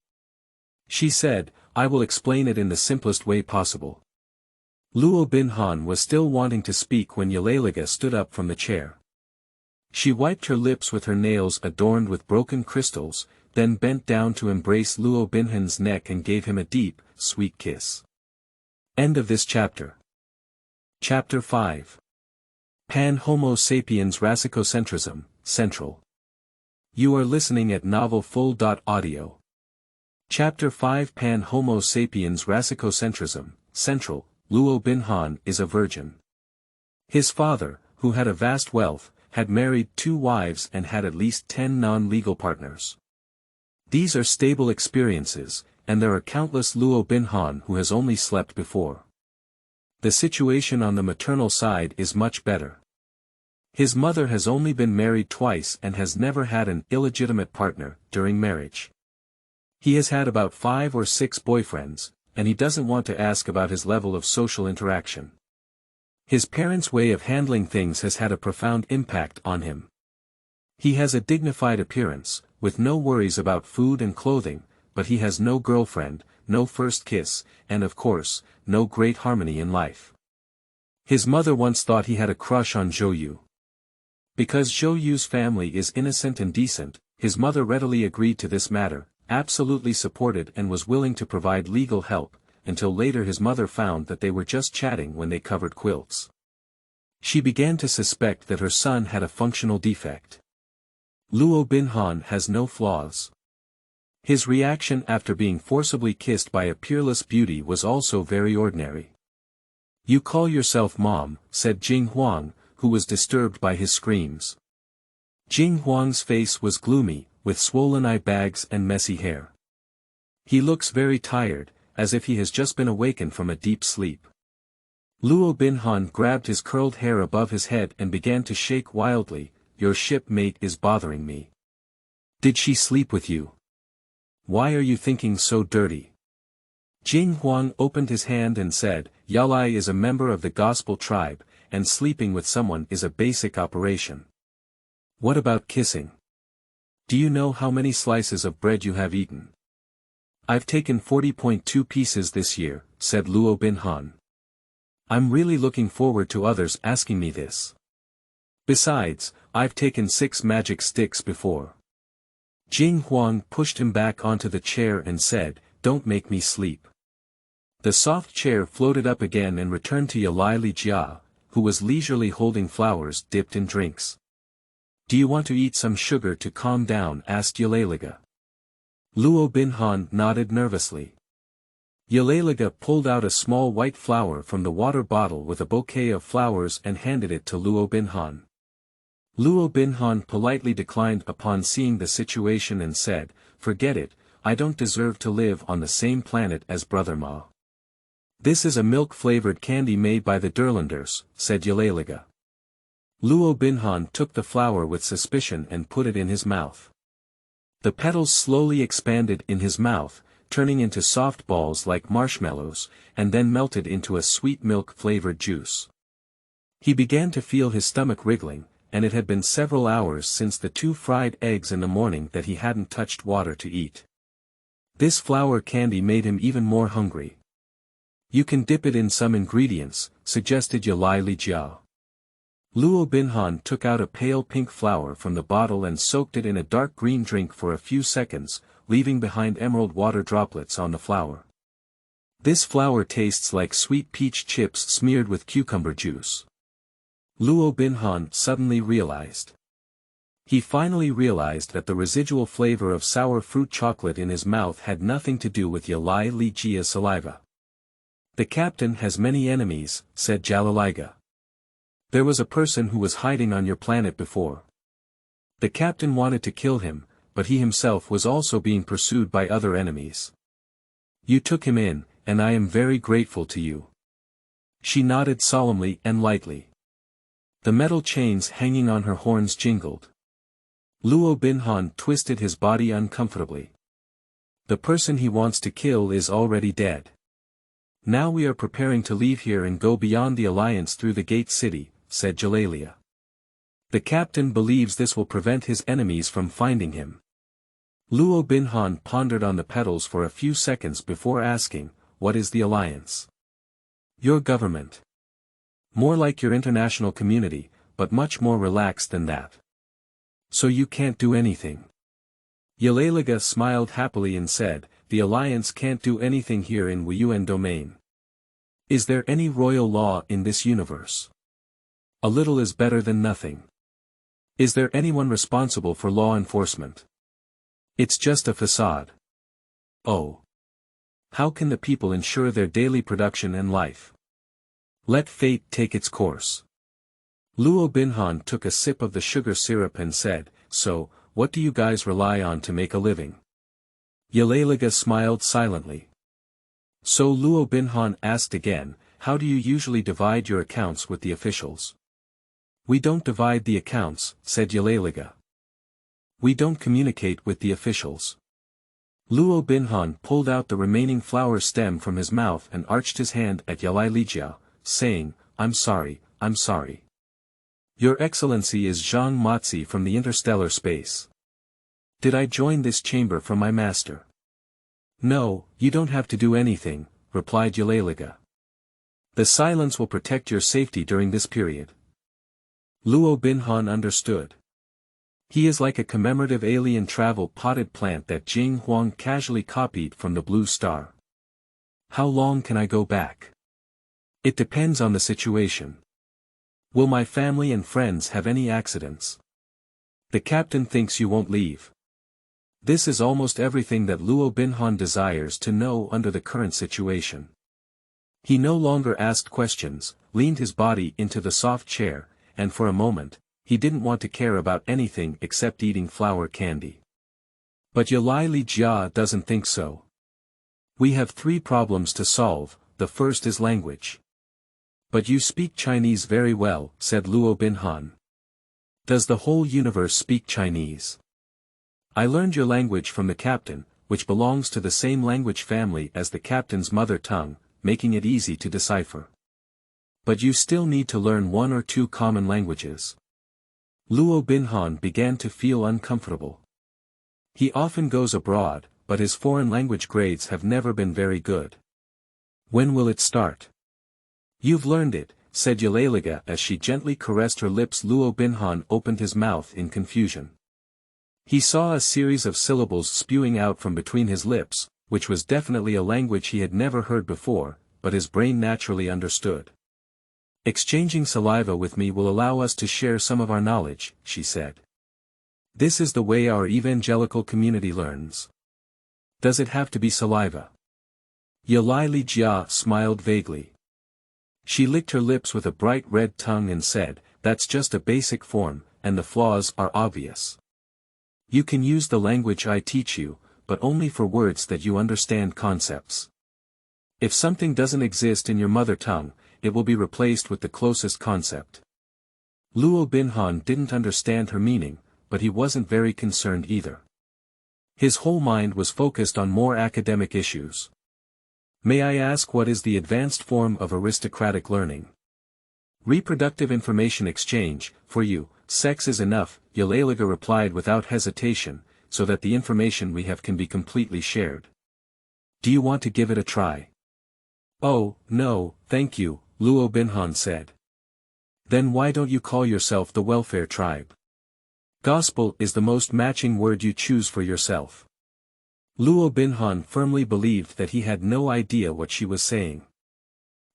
She said, "I will explain it in the simplest way possible." Luo Binhan was still wanting to speak when Yaleliga stood up from the chair. She wiped her lips with her nails adorned with broken crystals, then bent down to embrace Luo Binhan's neck and gave him a deep, sweet kiss. End of this chapter. Chapter 5. Pan-Homo sapiens Racecocentrism, Central. You are listening at novelfull.audio. Chapter 5 Pan-Homo sapiens Racecocentrism, Central. Luo Binhan is a virgin. His father, who had a vast wealth, had married 2 wives and had at least 10 non-legal partners. These are stable experiences, and there are countless Luo Binhan who has only slept before. The situation on the maternal side is much better. His mother has only been married twice and has never had an illegitimate partner during marriage. He has had about 5 or 6 boyfriends, and he doesn't want to ask about his level of social interaction. His parents' way of handling things has had a profound impact on him. He has a dignified appearance, with no worries about food and clothing, but he has no girlfriend, no first kiss, and of course, no great harmony in life. His mother once thought he had a crush on Zhou Yu. Because Zhou Yu's family is innocent and decent, his mother readily agreed to this matter, absolutely supported and was willing to provide legal help, until later his mother found that they were just chatting when they covered quilts. She began to suspect that her son had a functional defect. Luo Binhan has no flaws. His reaction after being forcibly kissed by a peerless beauty was also very ordinary. "You call yourself mom," said Jing Huang, who was disturbed by his screams. Jing Huang's face was gloomy, with swollen eye bags and messy hair. He looks very tired, as if he has just been awakened from a deep sleep. Luo Binhan grabbed his curled hair above his head and began to shake wildly. "Your shipmate is bothering me. Did she sleep with you? Why are you thinking so dirty?" Jing Huang opened his hand and said, "Yalai is a member of the gospel tribe, and sleeping with someone is a basic operation. What about kissing? Do you know how many slices of bread you have eaten?" "I've taken 40.2 pieces this year," said Luo Binhan. "I'm really looking forward to others asking me this. Besides, I've taken 6 magic sticks before." Jing Huang pushed him back onto the chair and said, "Don't make me sleep." The soft chair floated up again and returned to Yalai Li Jia, who was leisurely holding flowers dipped in drinks. "Do you want to eat some sugar to calm down?" asked Yalai. Luo Binhan nodded nervously. Yalai pulled out a small white flower from the water bottle with a bouquet of flowers and handed it to Luo Binhan. Luo Binhan politely declined upon seeing the situation and said, "Forget it, I don't deserve to live on the same planet as Brother Ma." "This is a milk-flavored candy made by the Derlanders," said Yalai. Luo Binhan took the flower with suspicion and put it in his mouth. The petals slowly expanded in his mouth, turning into soft balls like marshmallows, and then melted into a sweet milk-flavored juice. He began to feel his stomach wriggling, and it had been several hours since the 2 fried eggs in the morning that he hadn't touched water to eat. This flower candy made him even more hungry. "You can dip it in some ingredients," suggested Yalai Li Jia. Luo Binhan took out a pale pink flower from the bottle and soaked it in a dark green drink for a few seconds, leaving behind emerald water droplets on the flower. "This flower tastes like sweet peach chips smeared with cucumber juice." Luo Binhan suddenly realized. He finally realized that the residual flavor of sour fruit chocolate in his mouth had nothing to do with Yalai Li Jia's saliva. "The captain has many enemies," said Jalaliga. "There was a person who was hiding on your planet before. The captain wanted to kill him, but he himself was also being pursued by other enemies. You took him in, and I am very grateful to you." She nodded solemnly and lightly. The metal chains hanging on her horns jingled. Luo Binhan twisted his body uncomfortably. "The person he wants to kill is already dead. Now we are preparing to leave here and go beyond the alliance through the gate city," said Jalalia. "The captain believes this will prevent his enemies from finding him." Luo Binhan pondered on the petals for a few seconds before asking, "What is the alliance?" "Your government. More like your international community, but much more relaxed than that. So you can't do anything." Yalaliga smiled happily and said, "The alliance can't do anything here in Wuyuan domain. Is there any royal law in this universe? A little is better than nothing. Is there anyone responsible for law enforcement? It's just a facade. Oh. How can the people ensure their daily production and life? Let fate take its course." Luo Binhan took a sip of the sugar syrup and said, "So, what do you guys rely on to make a living?" Yalaliga smiled silently. So Luo Binhan asked again, how do you usually divide your accounts with the officials? We don't divide the accounts, said Yalaliga. We don't communicate with the officials. Luo Binhan pulled out the remaining flower stem from his mouth and arched his hand at Yalaliga, saying, I'm sorry. Your Excellency is Zhang Matzi from the interstellar space. Did I join this chamber from my master? No, you don't have to do anything, replied Yalaliga. The silence will protect your safety during this period. Luo Binhan understood. He is like a commemorative alien travel potted plant that Jing Huang casually copied from the Blue Star. How long can I go back? It depends on the situation. Will my family and friends have any accidents? The captain thinks you won't leave. This is almost everything that Luo Binhan desires to know under the current situation. He no longer asked questions, leaned his body into the soft chair, and for a moment, he didn't want to care about anything except eating flower candy. But Yalai Jia doesn't think so. We have 3 problems to solve. The first is language. But you speak Chinese very well, said Luo Binhan. Does the whole universe speak Chinese? I learned your language from the captain, which belongs to the same language family as the captain's mother tongue, making it easy to decipher. But you still need to learn 1 or 2 common languages. Luo Binhan began to feel uncomfortable. He often goes abroad, but his foreign language grades have never been very good. When will it start? You've learned it, said Yalaliga as she gently caressed her lips. Luo Binhan opened his mouth in confusion. He saw a series of syllables spewing out from between his lips, which was definitely a language he had never heard before, but his brain naturally understood. Exchanging saliva with me will allow us to share some of our knowledge, she said. This is the way our evangelical community learns. Does it have to be saliva? Yalai Jia smiled vaguely. She licked her lips with a bright red tongue and said, that's just a basic form, and the flaws are obvious. You can use the language I teach you, but only for words that you understand concepts. If something doesn't exist in your mother tongue, it will be replaced with the closest concept. Luo Binhan didn't understand her meaning, but he wasn't very concerned either. His whole mind was focused on more academic issues. May I ask what is the advanced form of aristocratic learning? Reproductive information exchange, for you, sex is enough, Yalaliga replied without hesitation, so that the information we have can be completely shared. Do you want to give it a try? Oh, no, thank you, Luo Binhan said. Then why don't you call yourself the welfare tribe? Gospel is the most matching word you choose for yourself. Luo Binhan firmly believed that he had no idea what she was saying.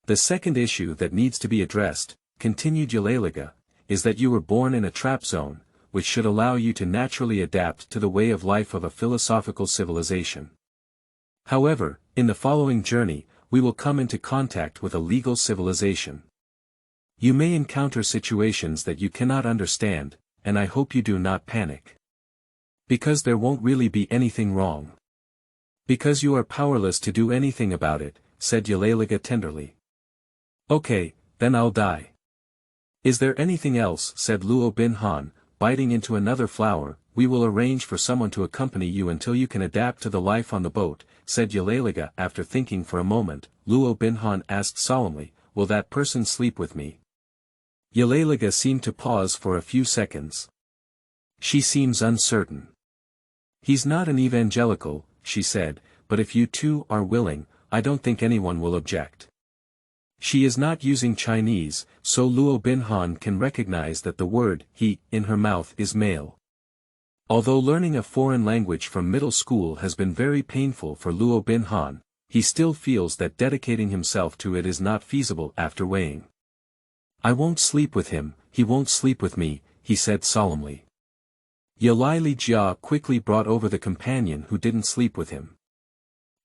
The second issue that needs to be addressed, continued Yalaliga, is that you were born in a trap zone, which should allow you to naturally adapt to the way of life of a philosophical civilization. However, in the following journey, we will come into contact with a legal civilization. You may encounter situations that you cannot understand, and I hope you do not panic. Because there won't really be anything wrong. Because you are powerless to do anything about it, said Yalaliga tenderly. Okay, then I'll die. Is there anything else, said Luo Binhan, biting into another flower. We will arrange for someone to accompany you until you can adapt to the life on the boat, said Yalaliga after thinking for a moment. Luo Binhan asked solemnly, will that person sleep with me? Yalaliga seemed to pause for a few seconds. She seems uncertain. He's not an evangelical, she said, but if you two are willing, I don't think anyone will object. She is not using Chinese, so Luo Binhan can recognize that the word he in her mouth is male. Although learning a foreign language from middle school has been very painful for Luo Binhan, he still feels that dedicating himself to it is not feasible after weighing. I won't sleep with him, he won't sleep with me, he said solemnly. Yalai Jia quickly brought over the companion who didn't sleep with him.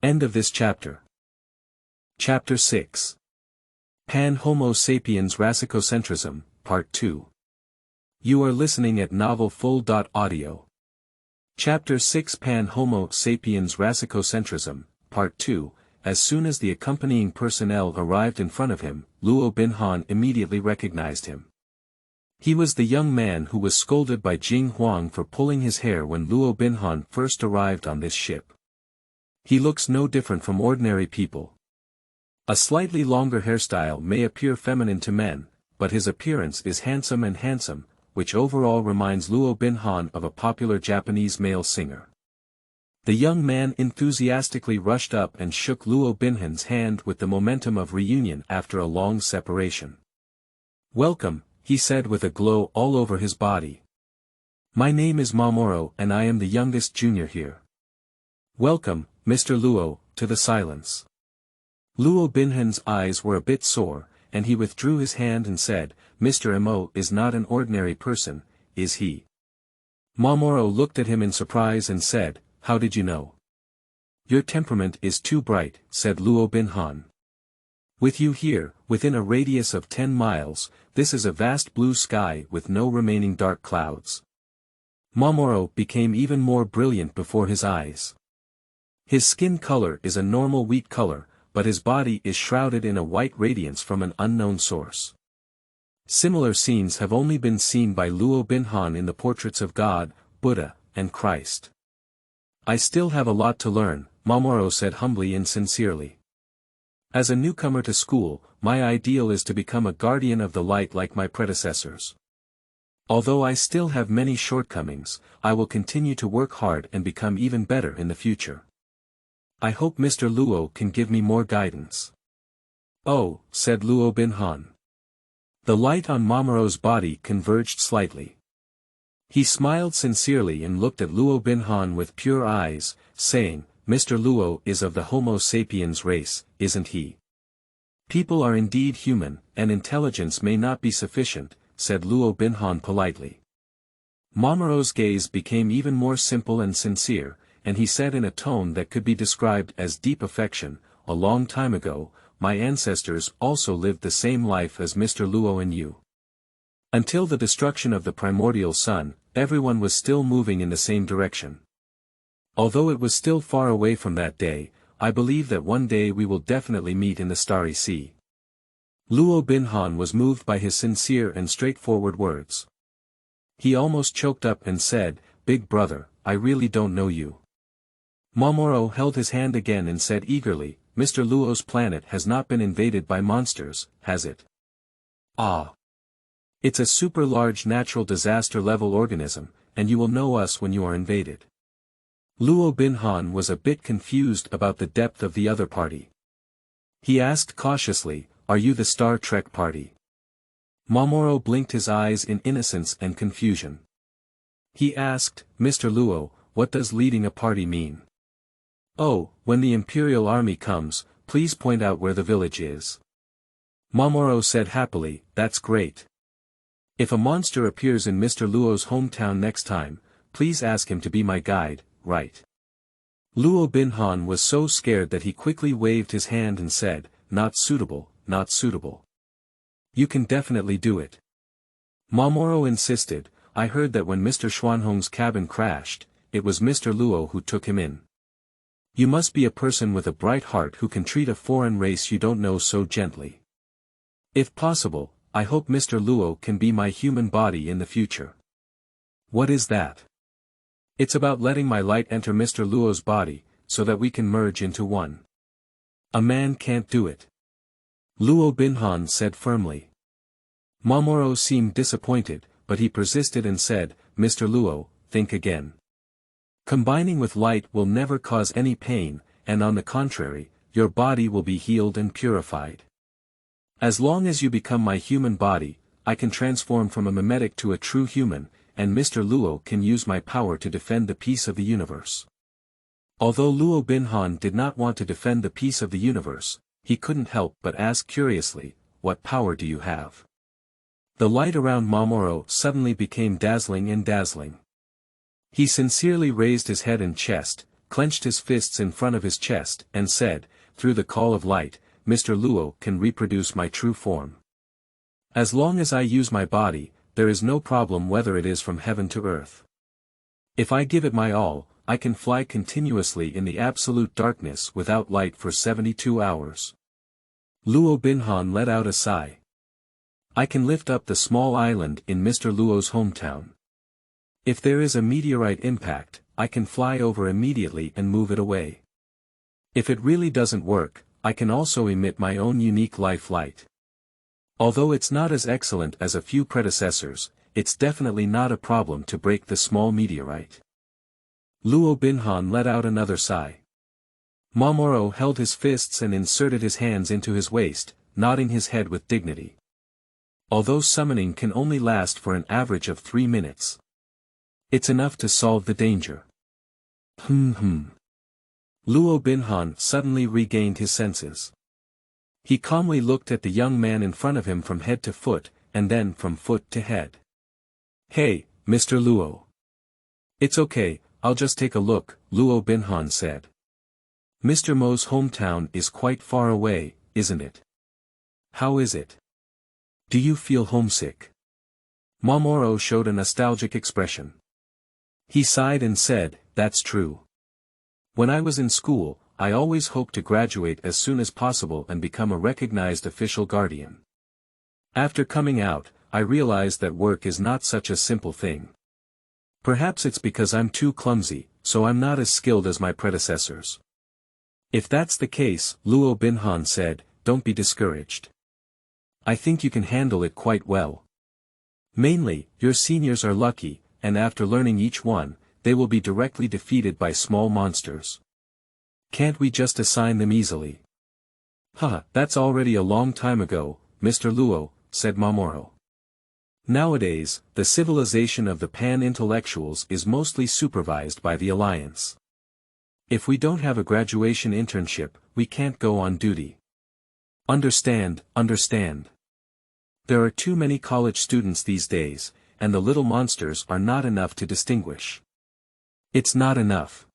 End of this chapter. Chapter 6. Pan Homo sapiens Racecocentrism, Part 2. You are listening at novelfull.audio. Chapter 6 Homo sapiens Racecocentrism, Part 2. As soon as the accompanying personnel arrived in front of him, Luo Binhan immediately recognized him. He was the young man who was scolded by Jing Huang for pulling his hair when Luo Binhan first arrived on this ship. He looks no different from ordinary people. A slightly longer hairstyle may appear feminine to men, but his appearance is handsome, which overall reminds Luo Binhan of a popular Japanese male singer. The young man enthusiastically rushed up and shook Luo Binhan's hand with the momentum of reunion after a long separation. "Welcome," he said with a glow all over his body. "My name is Mamoru and I am the youngest junior here." "Welcome, Mr. Luo," to the silence. Luo Binhan's eyes were a bit sore, and he withdrew his hand and said, "Mr. Meimo is not an ordinary person, is he?" Mamoru looked at him in surprise and said, "How did you know?" "Your temperament is too bright," said Luo Binhan. "With you here, within a radius of 10 miles, this is a vast blue sky with no remaining dark clouds." Mamoru became even more brilliant before his eyes. His skin color is a normal wheat color, but his body is shrouded in a white radiance from an unknown source. Similar scenes have only been seen by Luo Binhan in the portraits of God, Buddha, and Christ. "I still have a lot to learn," Mamoru said humbly and sincerely. "As a newcomer to school, my ideal is to become a guardian of the light like my predecessors. Although I still have many shortcomings, I will continue to work hard and become even better in the future. I hope Mr. Luo can give me more guidance." "Oh," said Luo Binhan. The light on Mamoru's body converged slightly. He smiled sincerely and looked at Luo Binhan with pure eyes, saying, "Mr. Luo is of the Homo sapiens race, isn't he?" "People are indeed human, and intelligence may not be sufficient," said Luo Binhan politely. Mamoru's gaze became even more simple and sincere, and he said in a tone that could be described as deep affection, "A long time ago, my ancestors also lived the same life as Mr. Luo and you. Until the destruction of the primordial sun, everyone was still moving in the same direction. Although it was still far away from that day, I believe that one day we will definitely meet in the starry sea." Luo Binhan was moved by his sincere and straightforward words. He almost choked up and said, "Big brother, I really don't know you." Mamoru held his hand again and said eagerly, "Mr. Luo's planet has not been invaded by monsters, has it?" "Ah. It's a super-large natural disaster-level organism, and you will know us when you are invaded." Luo Binhan was a bit confused about the depth of the other party. He asked cautiously, "Are you the Star Trek party?" Mamoru blinked his eyes in innocence and confusion. He asked, "Mr. Luo, what does leading a party mean?" "Oh, when the Imperial Army comes, please point out where the village is." Mamoru said happily, "That's great. If a monster appears in Mr. Luo's hometown next time, please ask him to be my guide, right?" Luo Binhan was so scared that he quickly waved his hand and said, "Not suitable, not suitable. You can definitely do it." Mamoru insisted, "I heard that when Mr. Xuanhong's cabin crashed, it was Mr. Luo who took him in. You must be a person with a bright heart who can treat a foreign race you don't know so gently. If possible, I hope Mr. Luo can be my human body in the future." "What is that?" "It's about letting my light enter Mr. Luo's body, so that we can merge into one." "A man can't do it," Luo Binhan said firmly. Mamoru seemed disappointed, but he persisted and said, "Mr. Luo, think again. Combining with light will never cause any pain, and on the contrary, your body will be healed and purified. As long as you become my human body, I can transform from a mimetic to a true human, and Mr. Luo can use my power to defend the peace of the universe." Although Luo Binhan did not want to defend the peace of the universe, he couldn't help but ask curiously, "What power do you have?" The light around Mamoru suddenly became dazzling and dazzling. He sincerely raised his head and chest, clenched his fists in front of his chest, and said, "Through the call of light, Mr. Luo can reproduce my true form. As long as I use my body, there is no problem whether it is from heaven to earth." If I give it my all, I can fly continuously in the absolute darkness without light for 72 hours. Luo Binhan let out a sigh. I can lift up the small island in Mr. Luo's hometown. If there is a meteorite impact, I can fly over immediately and move it away. If it really doesn't work, I can also emit my own unique life light. Although it's not as excellent as a few predecessors, it's definitely not a problem to break the small meteorite. Luo Binhan let out another sigh. Mamoru held his fists and inserted his hands into his waist, nodding his head with dignity. Although summoning can only last for an average of 3 minutes. It's enough to solve the danger. Luo Binhan suddenly regained his senses. He calmly looked at the young man in front of him from head to foot, and then from foot to head. Hey, Mr. Luo. It's okay, I'll just take a look, Luo Binhan said. Mr. Mo's hometown is quite far away, isn't it? How is it? Do you feel homesick? Mamoru showed a nostalgic expression. He sighed and said, that's true. When I was in school, I always hoped to graduate as soon as possible and become a recognized official guardian. After coming out, I realized that work is not such a simple thing. Perhaps it's because I'm too clumsy, so I'm not as skilled as my predecessors. If that's the case, Luo Binhan said, don't be discouraged. I think you can handle it quite well. Mainly, your seniors are lucky, and after learning each one, they will be directly defeated by small monsters. Can't we just assign them easily? Haha, that's already a long time ago, Mr. Luo, said Mamoru. Nowadays, the civilization of the pan-intellectuals is mostly supervised by the Alliance. If we don't have a graduation internship, we can't go on duty. Understand. There are too many college students these days, and the little monsters are not enough to distinguish. It's not enough.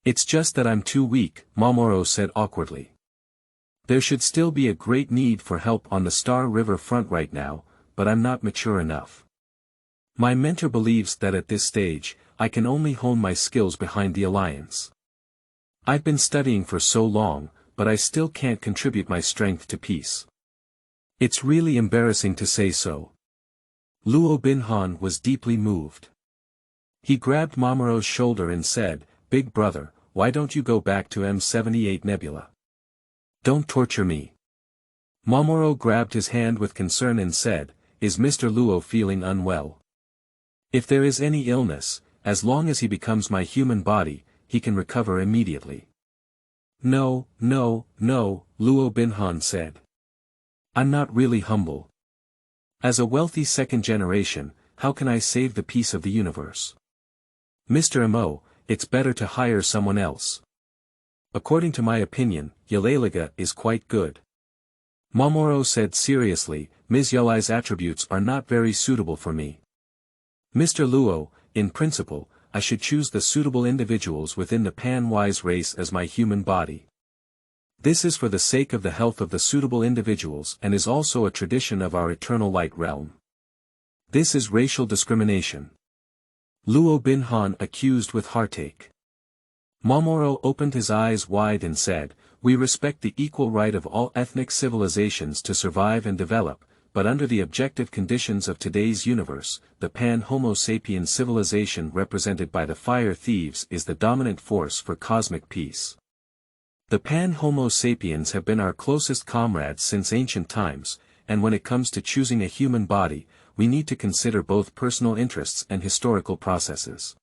It's just that I'm too weak, Mamoru said awkwardly. There should still be a great need for help on the Star River front right now, but I'm not mature enough. My mentor believes that at this stage, I can only hone my skills behind the Alliance. I've been studying for so long, but I still can't contribute my strength to peace. It's really embarrassing to say so. Luo Binhan was deeply moved. He grabbed Mamoru's shoulder and said, Big brother, why don't you go back to M78 Nebula? Don't torture me. Mamoru grabbed his hand with concern and said, Is Mr. Luo feeling unwell? If there is any illness, as long as he becomes my human body, he can recover immediately. No, Luo Binhan said. I'm not really humble. As a wealthy second generation, how can I save the peace of the universe? Mr. Mo, it's better to hire someone else. According to my opinion, Yalaliga is quite good. Mamoru said seriously, Ms. Yalai's attributes are not very suitable for me. Mr. Luo, in principle, I should choose the suitable individuals within the Pan-wise race as my human body. This is for the sake of the health of the suitable individuals and is also a tradition of our eternal light realm. This is racial discrimination. Luo Binhan accused with heartache. Mamoru opened his eyes wide and said, We respect the equal right of all ethnic civilizations to survive and develop, but under the objective conditions of today's universe, the pan-Homo sapiens civilization represented by the fire thieves is the dominant force for cosmic peace. The pan-Homo sapiens have been our closest comrades since ancient times, and when it comes to choosing a human body, we need to consider both personal interests and historical processes.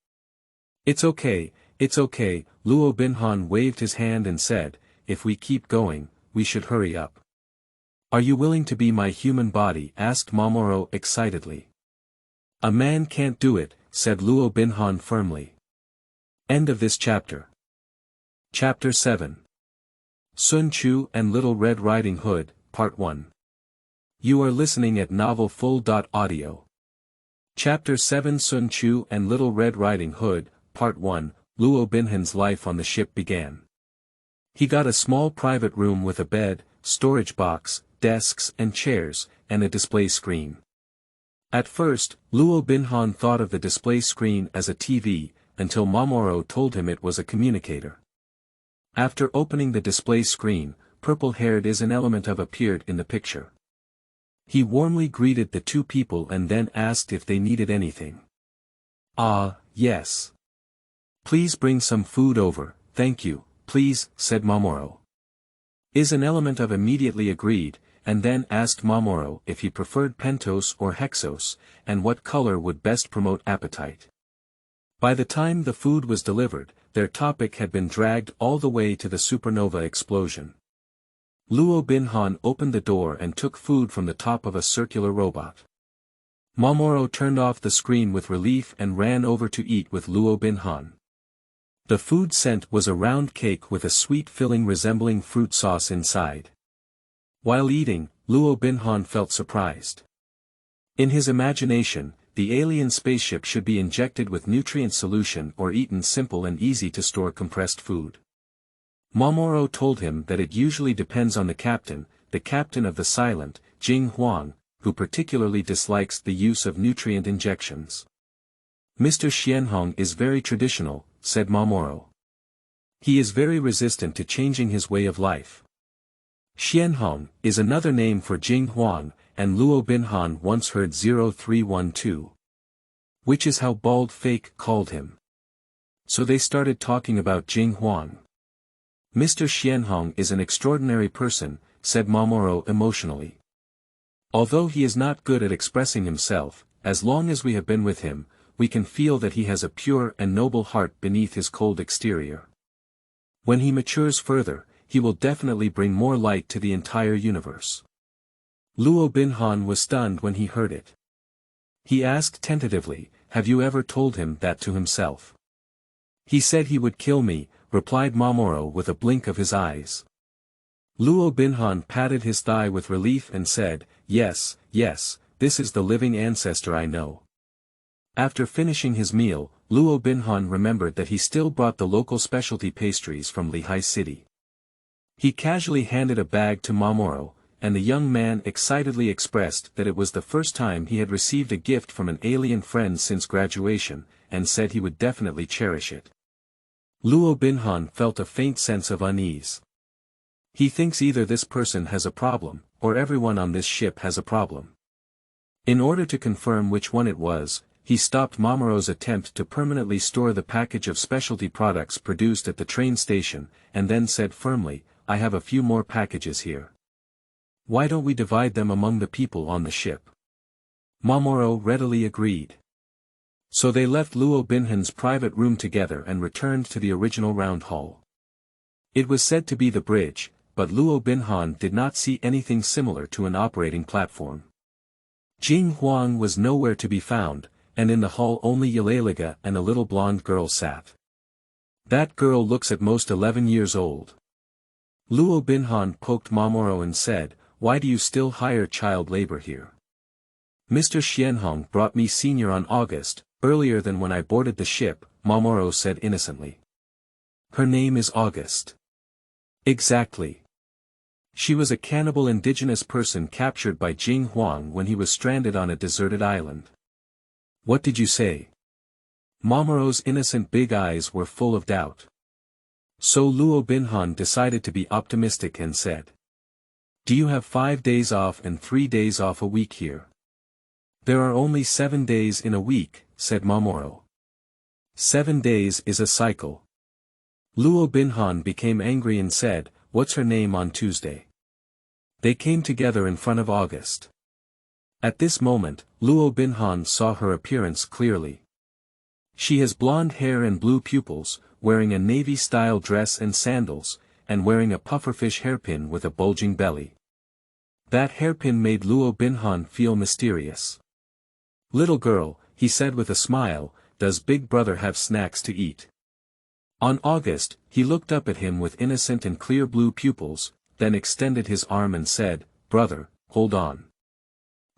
It's okay, Luo Binhan waved his hand and said, if we keep going, we should hurry up. Are you willing to be my human body? Asked Mamoru excitedly. A man can't do it, said Luo Binhan firmly. End of this chapter. Chapter 7. Sun Chu and Little Red Riding Hood, Part 1. You are listening at novelfull.audio. Chapter 7 Sun Chu and Little Red Riding Hood, Part 1, Luo Binhan's life on the ship began. He got a small private room with a bed, storage box, desks and chairs, and a display screen. At first, Luo Binhan thought of the display screen as a TV, until Mamoru told him it was a communicator. After opening the display screen, purple-haired is an element of appeared in the picture. He warmly greeted the two people and then asked if they needed anything. "Ah, yes. Please bring some food over, thank you, please," said Mamoru. Is an element of immediately agreed, and then asked Mamoru if he preferred pentos or hexos, and what color would best promote appetite. By the time the food was delivered, their topic had been dragged all the way to the supernova explosion. Luo Binhan opened the door and took food from the top of a circular robot. Mamoru turned off the screen with relief and ran over to eat with Luo Binhan. The food sent was a round cake with a sweet filling resembling fruit sauce inside. While eating, Luo Binhan felt surprised. In his imagination, the alien spaceship should be injected with nutrient solution or eaten simple and easy to store compressed food. Mamoru told him that it usually depends on the captain of the silent, Jing Huang, who particularly dislikes the use of nutrient injections. "Mr. Xianhong is very traditional," said Mamoru. "He is very resistant to changing his way of life." Xianhong is another name for Jing Huang, and Luo Binhan once heard 0312. Which is how Bald Fake called him. So they started talking about Jing Huang. "Mr. Xianhong is an extraordinary person," said Mamoru emotionally. "Although he is not good at expressing himself, as long as we have been with him, we can feel that he has a pure and noble heart beneath his cold exterior. When he matures further, he will definitely bring more light to the entire universe." Luo Binhan was stunned when he heard it. He asked tentatively, "Have you ever told him that to himself?" "He said he would kill me," replied Mamoru with a blink of his eyes. Luo Binhan patted his thigh with relief and said, yes, this is the living ancestor I know." After finishing his meal, Luo Binhan remembered that he still brought the local specialty pastries from Lihai city. He casually handed a bag to Mamoru, and the young man excitedly expressed that it was the first time he had received a gift from an alien friend since graduation, and said he would definitely cherish it. Luo Binhan felt a faint sense of unease. He thinks either this person has a problem, or everyone on this ship has a problem. In order to confirm which one it was, he stopped Mamoru's attempt to permanently store the package of specialty products produced at the train station, and then said firmly, "I have a few more packages here. Why don't we divide them among the people on the ship?" Mamoru readily agreed. So they left Luo Binhan's private room together and returned to the original round hall. It was said to be the bridge, but Luo Binhan did not see anything similar to an operating platform. Jing Huang was nowhere to be found, and in the hall only Yaleliga and a little blonde girl sat. "That girl looks at most 11 years old." Luo Binhan poked Mamoru and said, "Why do you still hire child labor here?" "Mr. Xianhong brought me senior on August, earlier than when I boarded the ship," Mamoru said innocently. "Her name is August." "Exactly. She was a cannibal indigenous person captured by Jing Huang when he was stranded on a deserted island." "What did you say?" Mamoru's innocent big eyes were full of doubt. So Luo Binhan decided to be optimistic and said, "Do you have 5 days off and 3 days off a week here?" "There are only 7 days in a week," said Mamoru. 7 days is a cycle." Luo Binhan became angry and said, "What's her name on Tuesday?" They came together in front of August. At this moment, Luo Binhan saw her appearance clearly. She has blonde hair and blue pupils, wearing a navy-style dress and sandals, and wearing a pufferfish hairpin with a bulging belly. That hairpin made Luo Binhan feel mysterious. "Little girl," he said with a smile, "does Big Brother have snacks to eat?" On August, he looked up at him with innocent and clear blue pupils, then extended his arm and said, "Brother, hold on."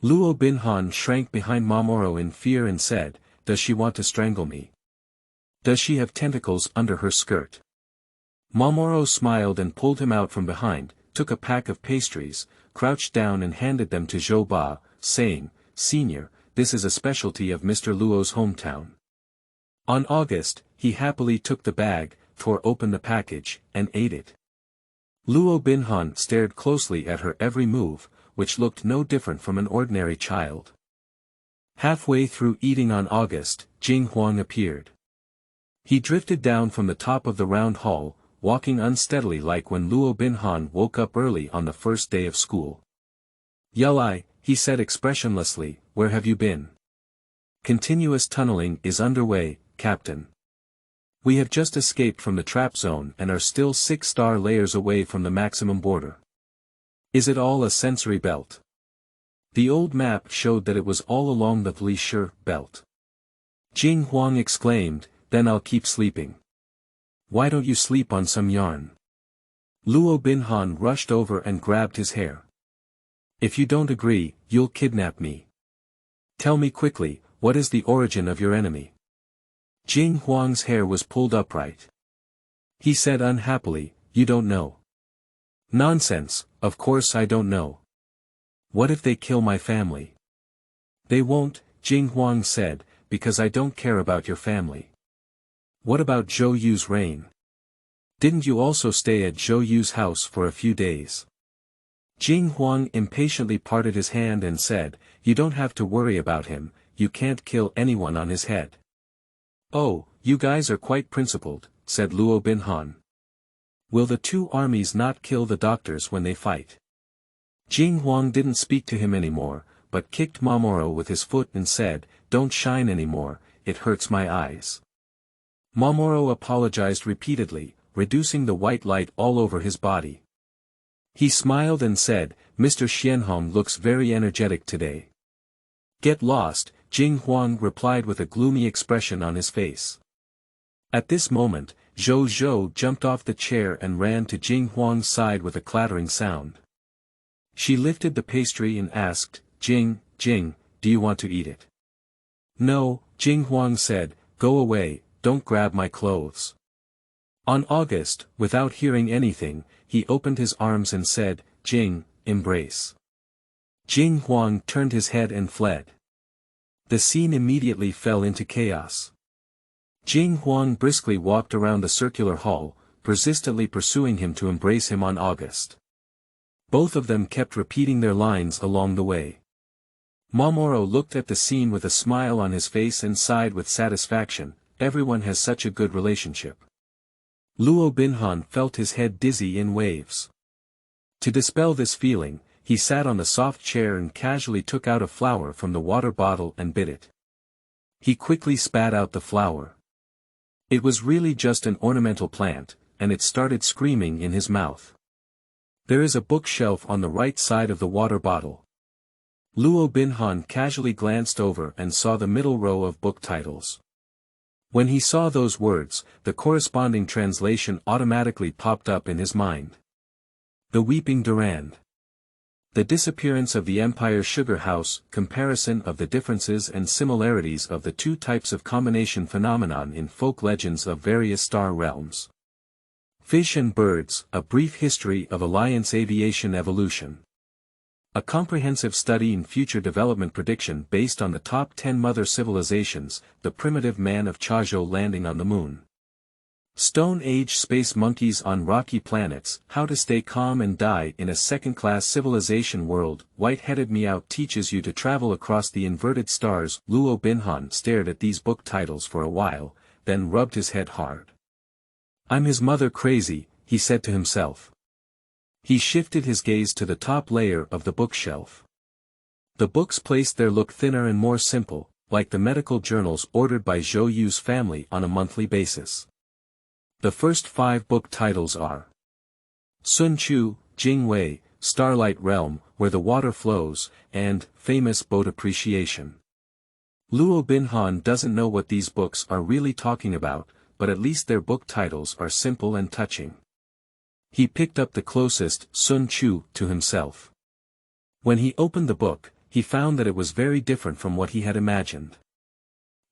Luo Binhan shrank behind Mamoru in fear and said, "Does she want to strangle me? Does she have tentacles under her skirt?" Mamoru smiled and pulled him out from behind, took a pack of pastries, crouched down and handed them to Zhou Ba, saying, "Senior, this is a specialty of Mr. Luo's hometown. On August, he happily took the bag, tore open the package, and ate it. Luo Binhan stared closely at her every move, which looked no different from an ordinary child. Halfway through eating on August, Jing Huang appeared. He drifted down from the top of the round hall, walking unsteadily like when Luo Binhan woke up early on the first day of school. "Yulai," he said expressionlessly, "where have you been?" "Continuous tunneling is underway, Captain. We have just escaped from the trap zone and are still 6 star layers away from the maximum border." "Is it all a sensory belt?" The old map showed that it was all along the Lihai belt. Jing Huang exclaimed, "Then I'll keep sleeping." "Why don't you sleep on some yarn?" Luo Binhan rushed over and grabbed his hair. "If you don't agree, you'll kidnap me. Tell me quickly, what is the origin of your enemy?" Jing Huang's hair was pulled upright. He said unhappily, "You don't know." "Nonsense, of course I don't know. What if they kill my family?" "They won't," Jing Huang said, "because I don't care about your family." "What about Zhou Yu's reign? Didn't you also stay at Zhou Yu's house for a few days?" Jing Huang impatiently parted his hand and said, "You don't have to worry about him, you can't kill anyone on his head." "Oh, you guys are quite principled," said Luo Binhan. "Will the two armies not kill the doctors when they fight?" Jing Huang didn't speak to him anymore, but kicked Mamoru with his foot and said, "Don't shine anymore, it hurts my eyes." Mamoru apologized repeatedly, reducing the white light all over his body. He smiled and said, "Mr. Xianhong looks very energetic today." "Get lost," Jing Huang replied with a gloomy expression on his face. At this moment, Zhou Zhou jumped off the chair and ran to Jing Huang's side with a clattering sound. She lifted the pastry and asked, Jing, do you want to eat it?" "No," Jing Huang said, "go away, don't grab my clothes." On August, without hearing anything, he opened his arms and said, "Jing, embrace." Jing Huang turned his head and fled. The scene immediately fell into chaos. Jing Huang briskly walked around the circular hall, persistently pursuing him to embrace him on August. Both of them kept repeating their lines along the way. Mamoru looked at the scene with a smile on his face and sighed with satisfaction, everyone has such a good relationship. Luo Binhan felt his head dizzy in waves. To dispel this feeling, he sat on the soft chair and casually took out a flower from the water bottle and bit it. He quickly spat out the flower. It was really just an ornamental plant, and it started screaming in his mouth. There is a bookshelf on the right side of the water bottle. Luo Binhan casually glanced over and saw the middle row of book titles. When he saw those words, the corresponding translation automatically popped up in his mind. The Weeping Durand. The Disappearance of the Empire Sugar House, Comparison of the Differences and Similarities of the Two Types of Combination Phenomenon in Folk Legends of Various Star Realms. Fish and Birds, A Brief History of Alliance Aviation Evolution. A comprehensive study in future development prediction based on the top 10 mother civilizations, the primitive man of Chaozhou landing on the moon. Stone Age Space Monkeys on Rocky Planets, How to Stay Calm and Die in a Second-Class Civilization World, White-Headed Meow teaches you to travel across the inverted stars. Luo Binhan stared at these book titles for a while, then rubbed his head hard. "I'm his mother crazy," he said to himself. He shifted his gaze to the top layer of the bookshelf. The books placed there looked thinner and more simple, like the medical journals ordered by Zhou Yu's family on a monthly basis. The first 5 book titles are Sun Chu, Jing Wei, Starlight Realm, Where the Water Flows, and Famous Boat Appreciation. Luo Binhan doesn't know what these books are really talking about, but at least their book titles are simple and touching. He picked up the closest, Sun Chu, to himself. When he opened the book, he found that it was very different from what he had imagined.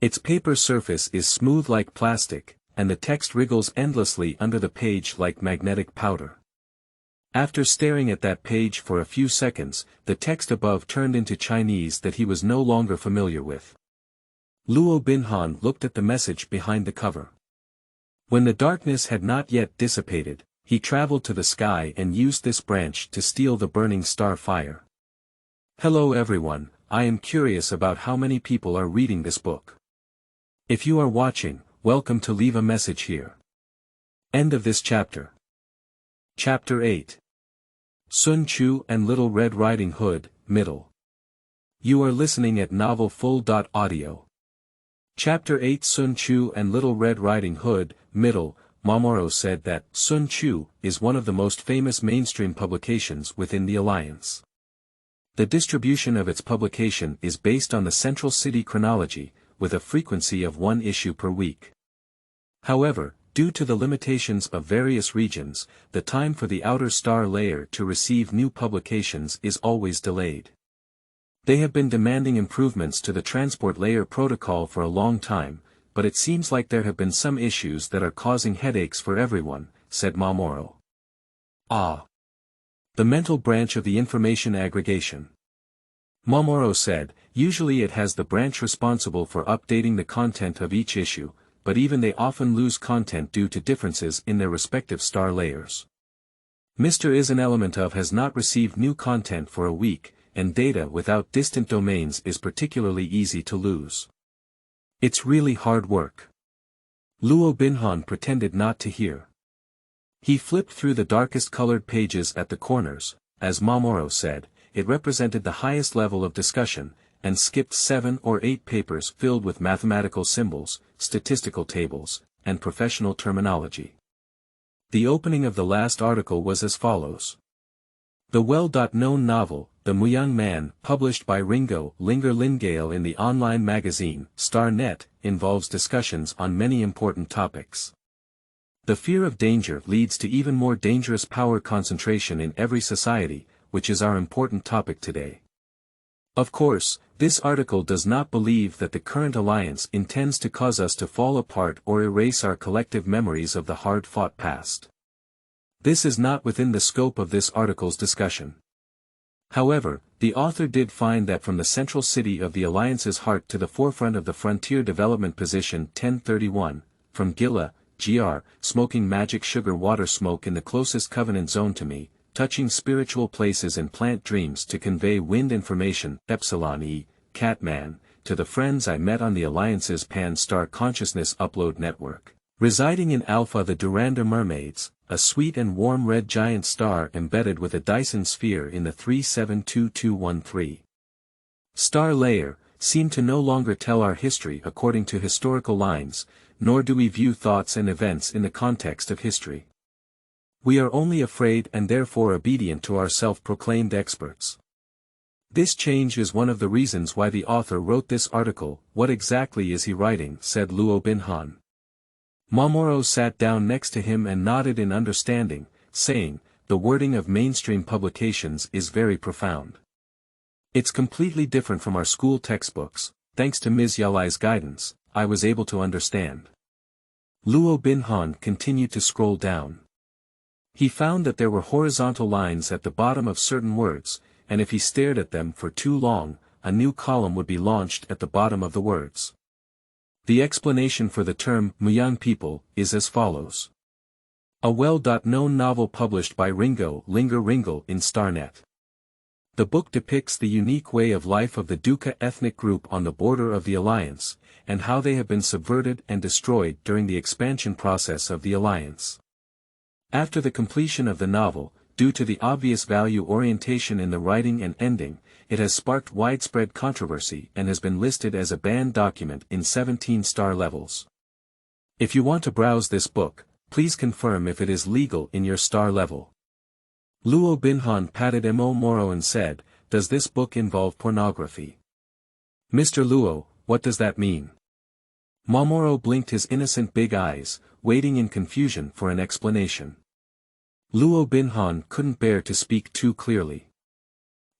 Its paper surface is smooth like plastic, and the text wriggles endlessly under the page like magnetic powder. After staring at that page for a few seconds, the text above turned into Chinese that he was no longer familiar with. Luo Binhan looked at the message behind the cover. When the darkness had not yet dissipated, he traveled to the sky and used this branch to steal the burning star fire. Hello everyone, I am curious about how many people are reading this book. If you are watching, welcome to leave a message here. End of this chapter. Chapter 8. Sun Tzu and Little Red Riding Hood, Middle. You are listening at Novel Full.audio. Chapter 8 Sun Tzu and Little Red Riding Hood, Middle. Maimoro said that Sun Tzu is one of the most famous mainstream publications within the Alliance. The distribution of its publication is based on the Central City chronology, with a frequency of one issue per week. However, due to the limitations of various regions, the time for the outer star layer to receive new publications is always delayed. They have been demanding improvements to the transport layer protocol for a long time, but it seems like there have been some issues that are causing headaches for everyone, said Maimoro. The mental branch of the information aggregation. Maimoro said, usually it has the branch responsible for updating the content of each issue, but even they often lose content due to differences in their respective star layers. Mr. is an element of has not received new content for a week, and data without distant domains is particularly easy to lose. It's really hard work. Luo Binhan pretended not to hear. He flipped through the darkest colored pages at the corners, as Maimoro said, it represented the highest level of discussion, and skipped 7 or 8 papers filled with mathematical symbols, statistical tables, and professional terminology. The opening of the last article was as follows. The well-known novel, The Young Man, published by Ringo Lingale in the online magazine, StarNet, involves discussions on many important topics. The fear of danger leads to even more dangerous power concentration in every society, which is our important topic today. Of course, this article does not believe that the current alliance intends to cause us to fall apart or erase our collective memories of the hard-fought past. This is not within the scope of this article's discussion. However, the author did find that from the central city of the Alliance's heart to the forefront of the frontier development position 1031, from Gila, GR, smoking magic sugar water smoke in the closest covenant zone to me, touching spiritual places and plant dreams to convey wind information, Epsilon E, Catman, to the friends I met on the Alliance's Pan-Star Consciousness Upload Network. Residing in Alpha the Duranda Mermaids, a sweet and warm red giant star embedded with a Dyson sphere in the 372213. Star layer, seem to no longer tell our history according to historical lines, nor do we view thoughts and events in the context of history. We are only afraid and therefore obedient to our self-proclaimed experts. This change is one of the reasons why the author wrote this article. What exactly is he writing? Said Luo Binhan. Maimoro sat down next to him and nodded in understanding, saying, the wording of mainstream publications is very profound. It's completely different from our school textbooks. Thanks to Ms. Yalai's guidance, I was able to understand. Luo Binhan continued to scroll down. He found that there were horizontal lines at the bottom of certain words, and if he stared at them for too long, a new column would be launched at the bottom of the words. The explanation for the term Muyang people is as follows. A well-known novel published by Ringo in StarNet. The book depicts the unique way of life of the Duka ethnic group on the border of the Alliance, and how they have been subverted and destroyed during the expansion process of the Alliance. After the completion of the novel, due to the obvious value orientation in the writing and ending, it has sparked widespread controversy and has been listed as a banned document in 17 star levels. If you want to browse this book, please confirm if it is legal in your star level. Luo Binhan patted Maimoro and said, does this book involve pornography? Mr. Luo, what does that mean? Maimoro blinked his innocent big eyes, waiting in confusion for an explanation. Luo Binhan couldn't bear to speak too clearly.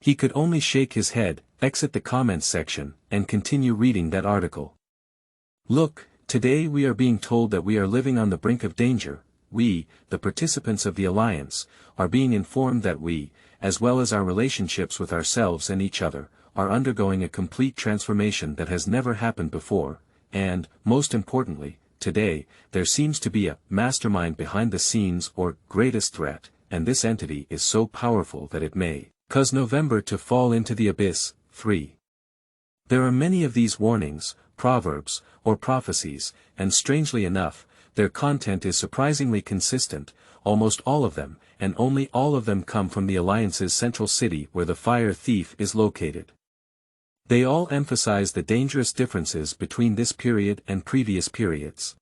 He could only shake his head, exit the comments section, and continue reading that article. Look, today we are being told that we are living on the brink of danger, we, the participants of the alliance, are being informed that we, as well as our relationships with ourselves and each other, are undergoing a complete transformation that has never happened before, and, most importantly, today, there seems to be a mastermind behind the scenes or greatest threat, and this entity is so powerful that it may cause November to fall into the abyss. 3. There are many of these warnings, proverbs, or prophecies, and strangely enough, their content is surprisingly consistent, almost all of them, and only all of them come from the Alliance's central city where the fire thief is located. They all emphasize the dangerous differences between this period and previous periods.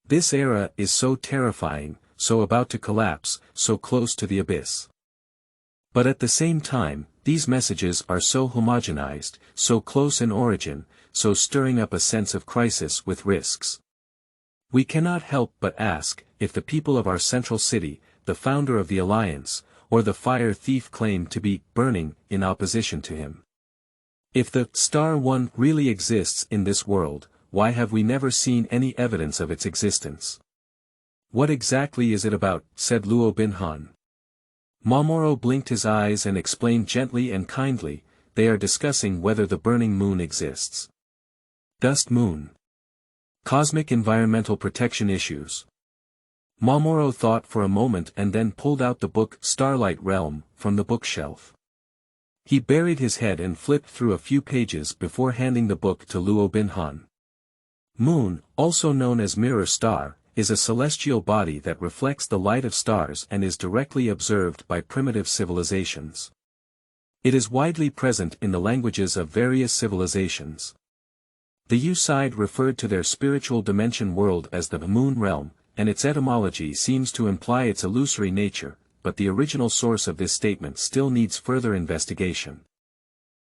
This era is so terrifying, so about to collapse, so close to the abyss. But at the same time, these messages are so homogenized, so close in origin, so stirring up a sense of crisis with risks. We cannot help but ask, if the people of our central city, the founder of the alliance, or the fire thief claim to be burning in opposition to him. If the Star One really exists in this world, why have we never seen any evidence of its existence? What exactly is it about, said Luo Binhan. Mamoru blinked his eyes and explained gently and kindly, they are discussing whether the burning moon exists. Dust moon. Cosmic environmental protection issues. Mamoru thought for a moment and then pulled out the book Starlight Realm from the bookshelf. He buried his head and flipped through a few pages before handing the book to Luo Binhan. Moon, also known as mirror star, is a celestial body that reflects the light of stars and is directly observed by primitive civilizations. It is widely present in the languages of various civilizations. The U side referred to their spiritual dimension world as the moon realm, and its etymology seems to imply its illusory nature, but the original source of this statement still needs further investigation.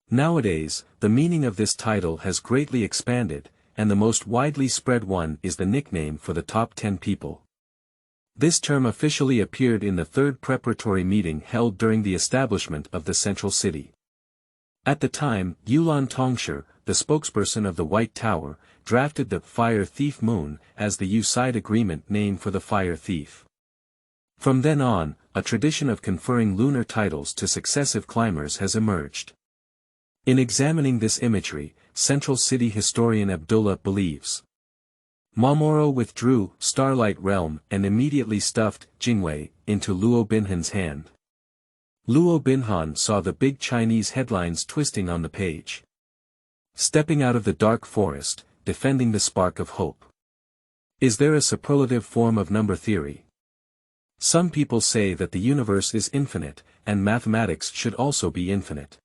Nowadays, the meaning of this title has greatly expanded, and the most widely spread one is the nickname for the top 10 people. This term officially appeared in the third preparatory meeting held during the establishment of the central city. At the time, Yulan Tongshi, the spokesperson of the White Tower, drafted the Fire Thief Moon as the U-side agreement name for the Fire Thief. From then on, a tradition of conferring lunar titles to successive climbers has emerged. In examining this imagery, Central City historian Abdullah believes. Mamoru withdrew Starlight Realm and immediately stuffed Jingwei into Luo Binhan's hand. Luo Binhan saw the big Chinese headlines twisting on the page. Stepping out of the dark forest, defending the spark of hope. Is there a superlative form of number theory? Some people say that the universe is infinite, and mathematics should also be infinite.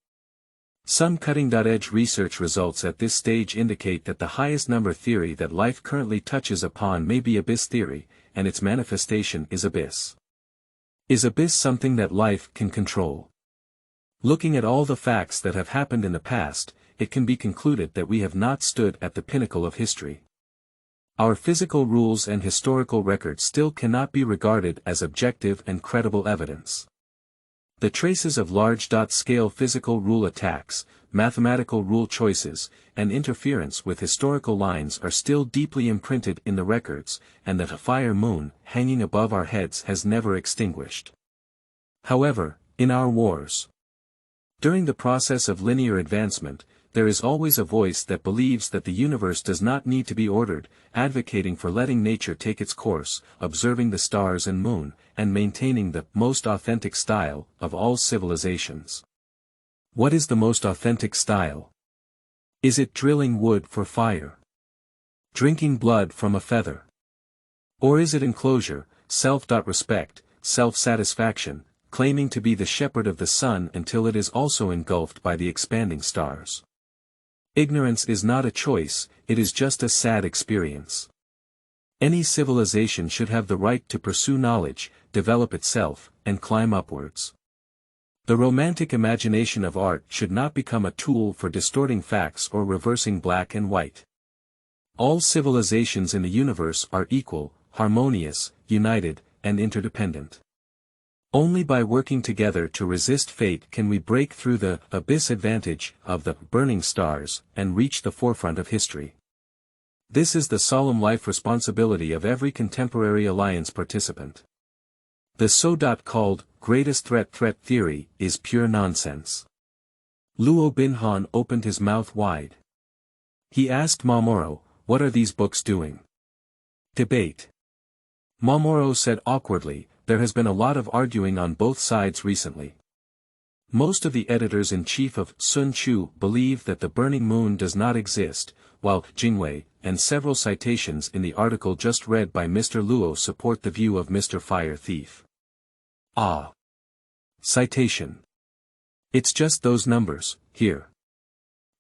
Some cutting-edge research results at this stage indicate that the highest number theory that life currently touches upon may be abyss theory, and its manifestation is abyss. Is abyss something that life can control? Looking at all the facts that have happened in the past, it can be concluded that we have not stood at the pinnacle of history. Our physical rules and historical records still cannot be regarded as objective and credible evidence. The traces of large-scale physical rule attacks, mathematical rule choices, and interference with historical lines are still deeply imprinted in the records, and that a fire moon, hanging above our heads has never extinguished. However, in our wars, during the process of linear advancement, there is always a voice that believes that the universe does not need to be ordered, advocating for letting nature take its course, observing the stars and moon, and maintaining the most authentic style of all civilizations. What is the most authentic style? Is it drilling wood for fire? Drinking blood from a feather? Or is it enclosure, self-respect, self-satisfaction, claiming to be the shepherd of the sun until it is also engulfed by the expanding stars? Ignorance is not a choice, it is just a sad experience. Any civilization should have the right to pursue knowledge, develop itself, and climb upwards. The romantic imagination of art should not become a tool for distorting facts or reversing black and white. All civilizations in the universe are equal, harmonious, united, and interdependent. Only by working together to resist fate can we break through the abyss advantage of the burning stars and reach the forefront of history. This is the solemn life responsibility of every contemporary alliance participant. The so-called greatest threat theory is pure nonsense. Luo Binhan opened his mouth wide. He asked Mamoru, "What are these books doing?" Debate. Mamoru said awkwardly, "There has been a lot of arguing on both sides recently. Most of the editors-in-chief of Sun Chu believe that the burning moon does not exist, while Jingwei and several citations in the article just read by Mr. Luo support the view of Mr. Fire Thief." Ah. Citation. It's just those numbers, here.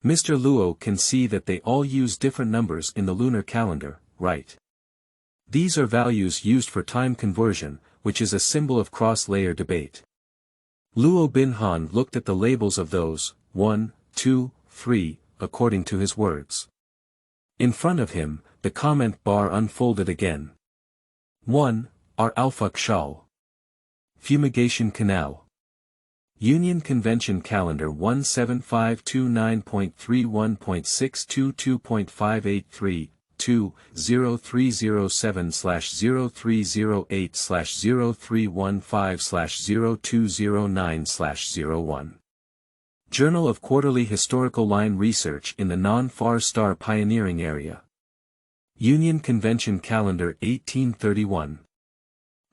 Mr. Luo can see that they all use different numbers in the lunar calendar, right? These are values used for time conversion, which is a symbol of cross-layer debate. Luo Binhan looked at the labels of those, 1, 2, 3, according to his words. In front of him, the comment bar unfolded again. 1. R. Alpha Kshal. Fumigation Canal. Union Convention Calendar 17529.31.622.583, 2-0307/0308/0315/0209/01. Journal of Quarterly Historical Line Research in the Non-Far Star Pioneering Area. Union Convention Calendar 1831.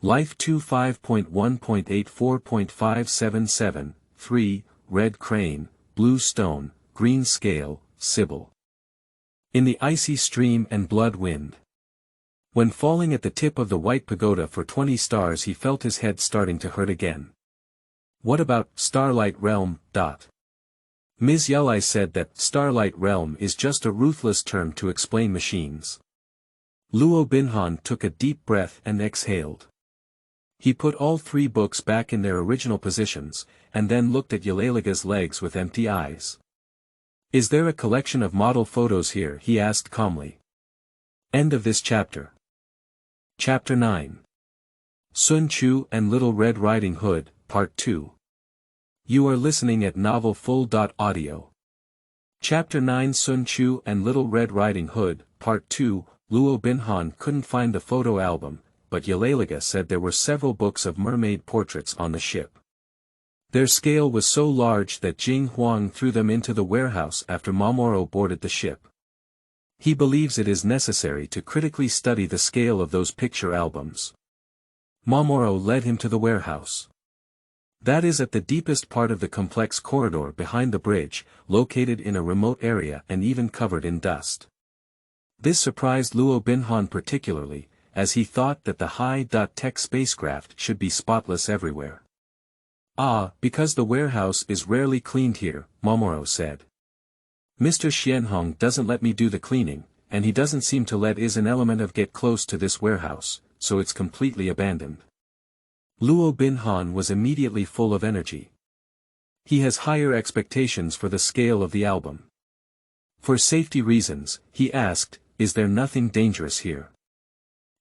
Life 25.1.84.577, 3, Red Crane, Blue Stone, Green Scale, Sybil. In the icy stream and blood wind. When falling at the tip of the White Pagoda for 20 stars he felt his head starting to hurt again. What about Starlight Realm? Ms. Yulai said that Starlight Realm is just a ruthless term to explain machines. Luo Binhan took a deep breath and exhaled. He put all 3 books back in their original positions, and then looked at Yulai's legs with empty eyes. "Is there a collection of model photos here?" he asked calmly. End of this chapter. Chapter 9. Sun Chu and Little Red Riding Hood, Part 2. You are listening at novelfull.audio. Chapter 9 Sun Chu and Little Red Riding Hood, Part 2. Luo Binhan couldn't find the photo album, but Yulai said there were several books of mermaid portraits on the ship. Their scale was so large that Jing Huang threw them into the warehouse after Mamoru boarded the ship. He believes it is necessary to critically study the scale of those picture albums. Mamoru led him to the warehouse. That is at the deepest part of the complex corridor behind the bridge, located in a remote area and even covered in dust. This surprised Luo Binhan particularly, as he thought that the high-tech spacecraft should be spotless everywhere. "Ah, because the warehouse is rarely cleaned here," Mamoru said. "Mr. Xianhong doesn't let me do the cleaning, and he doesn't seem to let an element of get close to this warehouse, so it's completely abandoned." Luo Binhan was immediately full of energy. He has higher expectations for the scale of the album. For safety reasons, he asked, "Is there nothing dangerous here?"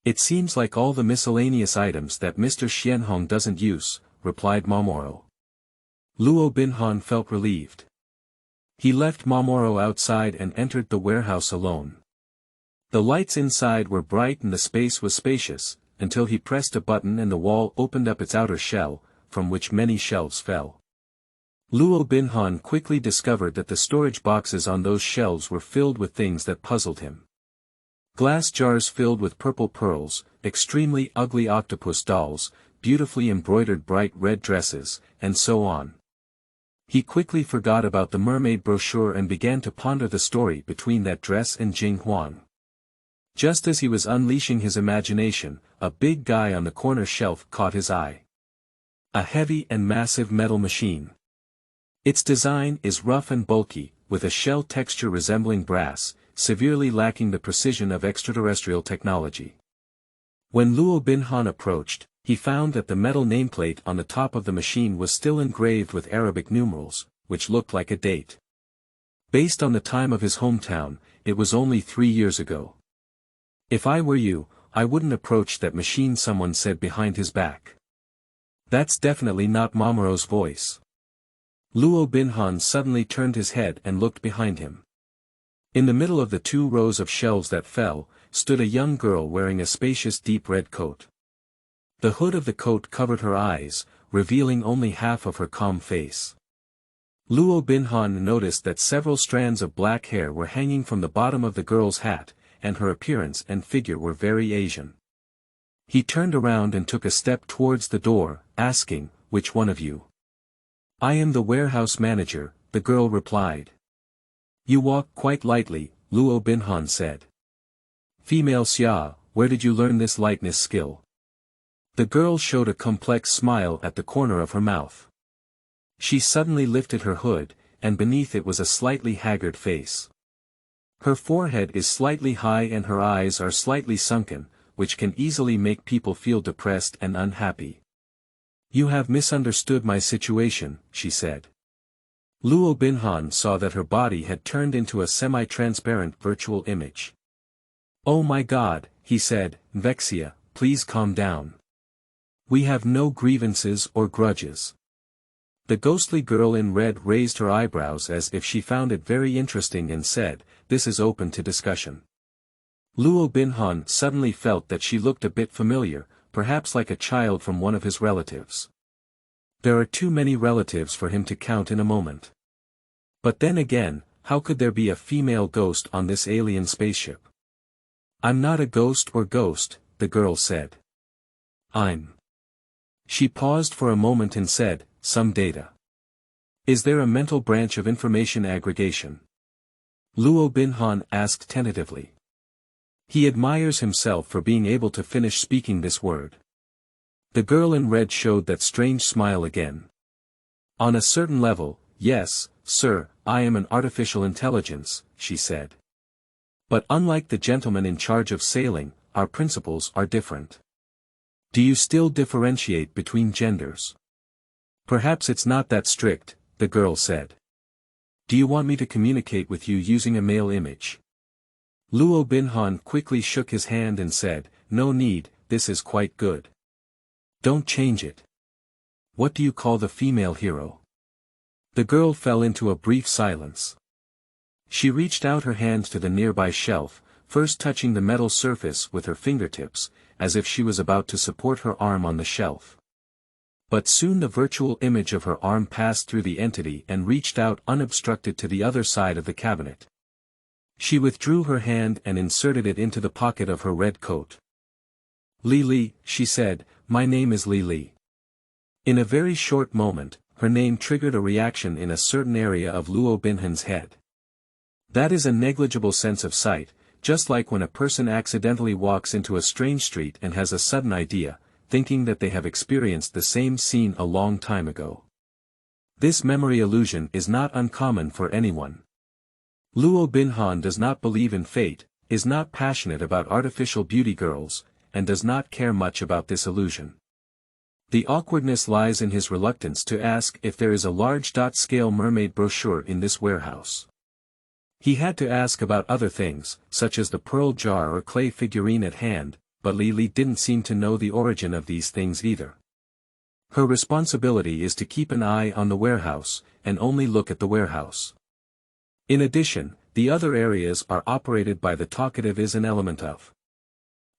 "It seems like all the miscellaneous items that Mr. Xianhong doesn't use," replied Mamoru. Luo Binhan felt relieved. He left Mamoru outside and entered the warehouse alone. The lights inside were bright and the space was spacious, until he pressed a button and the wall opened up its outer shell, from which many shelves fell. Luo Binhan quickly discovered that the storage boxes on those shelves were filled with things that puzzled him. Glass jars filled with purple pearls, extremely ugly octopus dolls, beautifully embroidered bright red dresses, and so on. He quickly forgot about the mermaid brochure and began to ponder the story between that dress and Jing Huang. Just as he was unleashing his imagination, a big guy on the corner shelf caught his eye. A heavy and massive metal machine. Its design is rough and bulky, with a shell texture resembling brass, severely lacking the precision of extraterrestrial technology. When Luo Binhan approached, he found that the metal nameplate on the top of the machine was still engraved with Arabic numerals, which looked like a date. Based on the time of his hometown, it was only 3 years ago. "If I were you, I wouldn't approach that machine," someone said behind his back. That's definitely not Mamoru's voice. Luo Binhan suddenly turned his head and looked behind him. In the middle of the 2 rows of shelves that fell, stood a young girl wearing a spacious deep red coat. The hood of the coat covered her eyes, revealing only half of her calm face. Luo Binhan noticed that several strands of black hair were hanging from the bottom of the girl's hat, and her appearance and figure were very Asian. He turned around and took a step towards the door, asking, "Which one of you?" "I am the warehouse manager," the girl replied. "You walk quite lightly," Luo Binhan said. "Female Xia, where did you learn this lightness skill?" The girl showed a complex smile at the corner of her mouth. She suddenly lifted her hood, and beneath it was a slightly haggard face. Her forehead is slightly high and her eyes are slightly sunken, which can easily make people feel depressed and unhappy. "You have misunderstood my situation," she said. Luo Binhan saw that her body had turned into a semi-transparent virtual image. "Oh my God," he said, "Vexia, please calm down. We have no grievances or grudges." The ghostly girl in red raised her eyebrows as if she found it very interesting and said, "This is open to discussion." Luo Binhan suddenly felt that she looked a bit familiar, perhaps like a child from one of his relatives. There are too many relatives for him to count in a moment. But then again, how could there be a female ghost on this alien spaceship? "I'm not a ghost or ghost," the girl said. "I'm." She paused for a moment and said, "Some data. Is there a mental branch of information aggregation?" Luo Binhan asked tentatively. He admires himself for being able to finish speaking this word. The girl in red showed that strange smile again. "On a certain level, yes, sir, I am an artificial intelligence," she said. "But unlike the gentleman in charge of sailing, our principles are different." "Do you still differentiate between genders?" "Perhaps it's not that strict," the girl said. "Do you want me to communicate with you using a male image?" Luo Binhan quickly shook his hand and said, "No need, this is quite good. Don't change it. What do you call the female hero?" The girl fell into a brief silence. She reached out her hand to the nearby shelf, first touching the metal surface with her fingertips, as if she was about to support her arm on the shelf. But soon the virtual image of her arm passed through the entity and reached out unobstructed to the other side of the cabinet. She withdrew her hand and inserted it into the pocket of her red coat. "Li, she said, "my name is Li." In a very short moment, her name triggered a reaction in a certain area of Luo Binhan's head. That is a negligible sense of sight, just like when a person accidentally walks into a strange street and has a sudden idea, thinking that they have experienced the same scene a long time ago. This memory illusion is not uncommon for anyone. Luo Binhan does not believe in fate, is not passionate about artificial beauty girls, and does not care much about this illusion. The awkwardness lies in his reluctance to ask if there is a large scale mermaid brochure in this warehouse. He had to ask about other things, such as the pearl jar or clay figurine at hand, but Li didn't seem to know the origin of these things either. Her responsibility is to keep an eye on the warehouse, and only look at the warehouse. In addition, the other areas are operated by the talkative is an element of.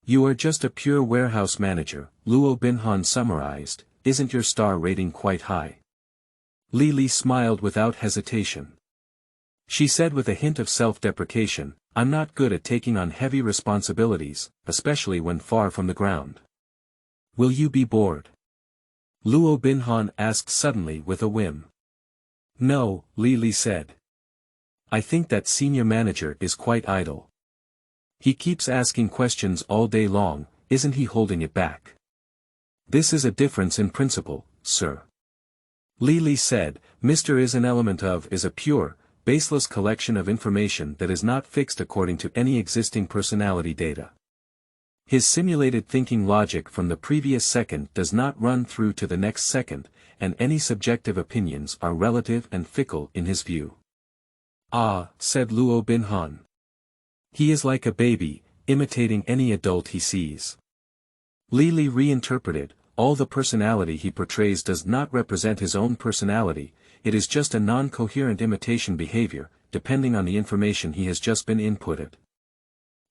"You are just a pure warehouse manager," Luo Binhan summarized. "Isn't your star rating quite high?" Li smiled without hesitation. She said with a hint of self-deprecation, "I'm not good at taking on heavy responsibilities, especially when far from the ground." "Will you be bored?" Luo Binhan asked suddenly with a whim. "No," Li said. "I think that senior manager is quite idle. He keeps asking questions all day long, isn't he holding it back?" "This is a difference in principle, sir." Li said, "Mr. is an element of is a pure, baseless collection of information that is not fixed according to any existing personality data. His simulated thinking logic from the previous second does not run through to the next second, and any subjective opinions are relative and fickle in his view." "Ah," said Luo Binhan. "He is like a baby, imitating any adult he sees." Li reinterpreted, "All the personality he portrays does not represent his own personality, it is just a non-coherent imitation behavior, depending on the information he has just been inputted.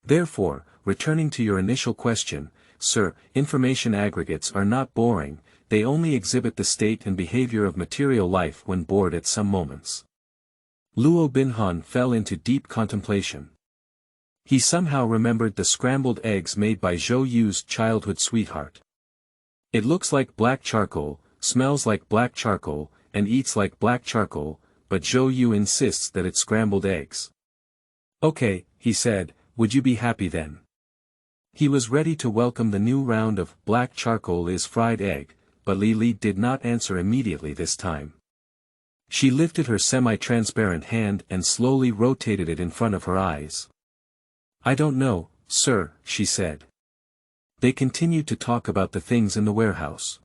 Therefore, returning to your initial question, sir, information aggregates are not boring, they only exhibit the state and behavior of material life when bored at some moments. Luo Binhan fell into deep contemplation. He somehow remembered the scrambled eggs made by Zhou Yu's childhood sweetheart. It looks like black charcoal, smells like black charcoal, and eats like black charcoal, but Zhou Yu insists that it's scrambled eggs. Okay, he said, would you be happy then? He was ready to welcome the new round of black charcoal is fried egg, but Li did not answer immediately this time. She lifted her semi-transparent hand and slowly rotated it in front of her eyes. I don't know, sir, she said. They continued to talk about the things in the warehouse.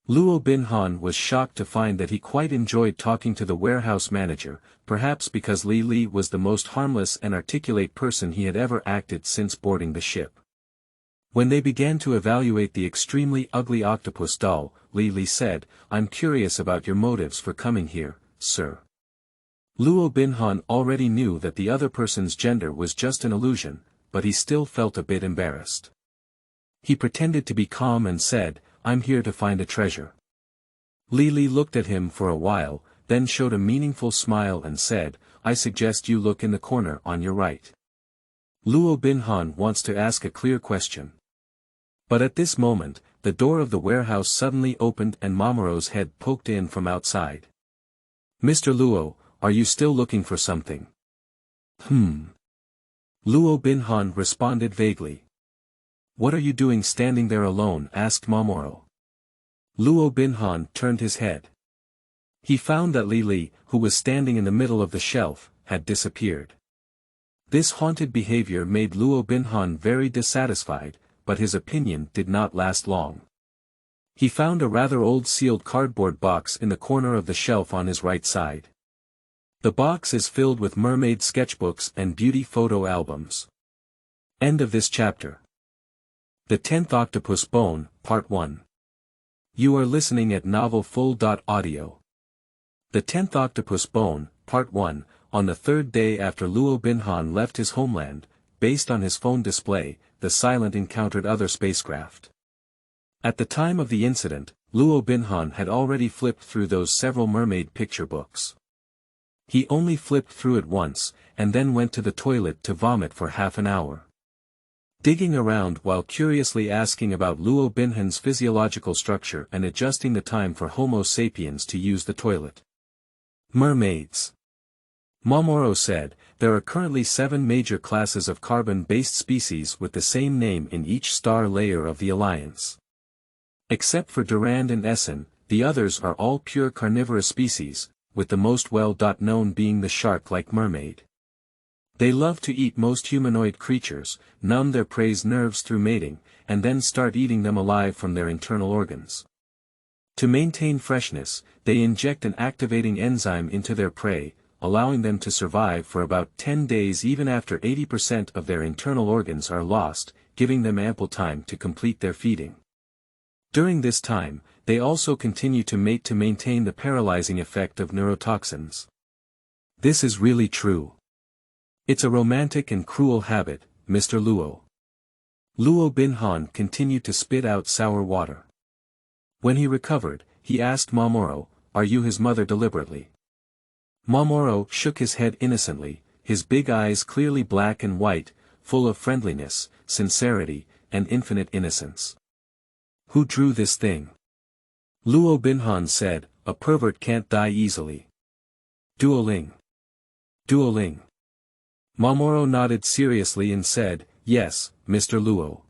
Luo Binhan was shocked to find that he quite enjoyed talking to the warehouse manager, perhaps because Li was the most harmless and articulate person he had ever acted since boarding the ship. When they began to evaluate the extremely ugly octopus doll, Li said, I'm curious about your motives for coming here, sir. Luo Binhan already knew that the other person's gender was just an illusion, but he still felt a bit embarrassed. He pretended to be calm and said, I'm here to find a treasure. Li looked at him for a while, then showed a meaningful smile and said, I suggest you look in the corner on your right. Luo Binhan wants to ask a clear question. But at this moment, the door of the warehouse suddenly opened and Mamoru's head poked in from outside. Mr. Luo, are you still looking for something? Luo Binhan responded vaguely. What are you doing standing there alone? Asked Mamoru. Luo Binhan turned his head. He found that Li, who was standing in the middle of the shelf, had disappeared. This haunted behavior made Luo Binhan very dissatisfied, but his opinion did not last long. He found a rather old sealed cardboard box in the corner of the shelf on his right side. The box is filled with mermaid sketchbooks and beauty photo albums. End of this chapter. The 10th Octopus Bone, Part 1. You are listening at novelfull.audio. The 10th Octopus Bone, Part 1, on the third day after Luo Binhan left his homeland, based on his phone display, the Silent encountered other spacecraft. At the time of the incident, Luo Binhan had already flipped through those several mermaid picture books. He only flipped through it once, and then went to the toilet to vomit for half an hour. Digging around while curiously asking about Luo Binhan's physiological structure and adjusting the time for Homo sapiens to use the toilet. Mermaids. Mamoru said, there are currently 7 major classes of carbon-based species with the same name in each star layer of the Alliance. Except for Durand and Essen, the others are all pure carnivorous species, with the most well-known being the shark-like mermaid. They love to eat most humanoid creatures, numb their prey's nerves through mating, and then start eating them alive from their internal organs. To maintain freshness, they inject an activating enzyme into their prey, allowing them to survive for about 10 days even after 80% of their internal organs are lost, giving them ample time to complete their feeding. During this time, they also continue to mate to maintain the paralyzing effect of neurotoxins. This is really true. It's a romantic and cruel habit, Mr. Luo. Luo Binhan continued to spit out sour water. When he recovered, he asked Mamoru, are you his mother deliberately? Mamoru shook his head innocently, his big eyes clearly black and white, full of friendliness, sincerity, and infinite innocence. Who drew this thing? Luo Binhan said, a pervert can't die easily. Duoling. Duoling. Mamoru nodded seriously and said, yes, Mr. Luo.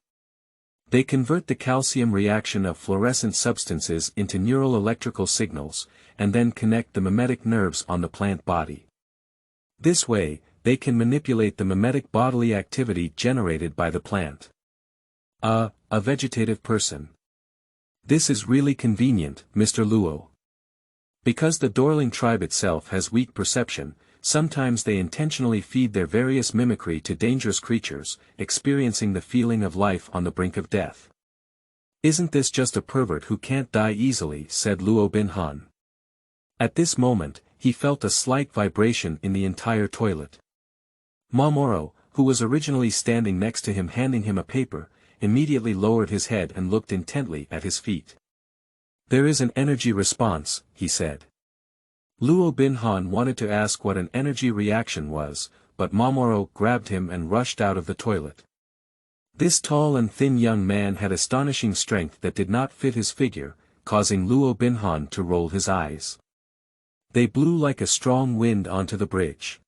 They convert the calcium reaction of fluorescent substances into neural electrical signals, and then connect the mimetic nerves on the plant body. This way, they can manipulate the mimetic bodily activity generated by the plant. A vegetative person. This is really convenient, Mr. Luo. Because the Dorling tribe itself has weak perception, sometimes they intentionally feed their various mimicry to dangerous creatures, experiencing the feeling of life on the brink of death. Isn't this just a pervert who can't die easily? Said Luo Binhan. At this moment, he felt a slight vibration in the entire toilet. Mamoru, who was originally standing next to him handing him a paper, immediately lowered his head and looked intently at his feet. "There is an energy response," he said. Luo Binhan wanted to ask what an energy reaction was, but Mamoru grabbed him and rushed out of the toilet. This tall and thin young man had astonishing strength that did not fit his figure, causing Luo Binhan to roll his eyes. They blew like a strong wind onto the bridge.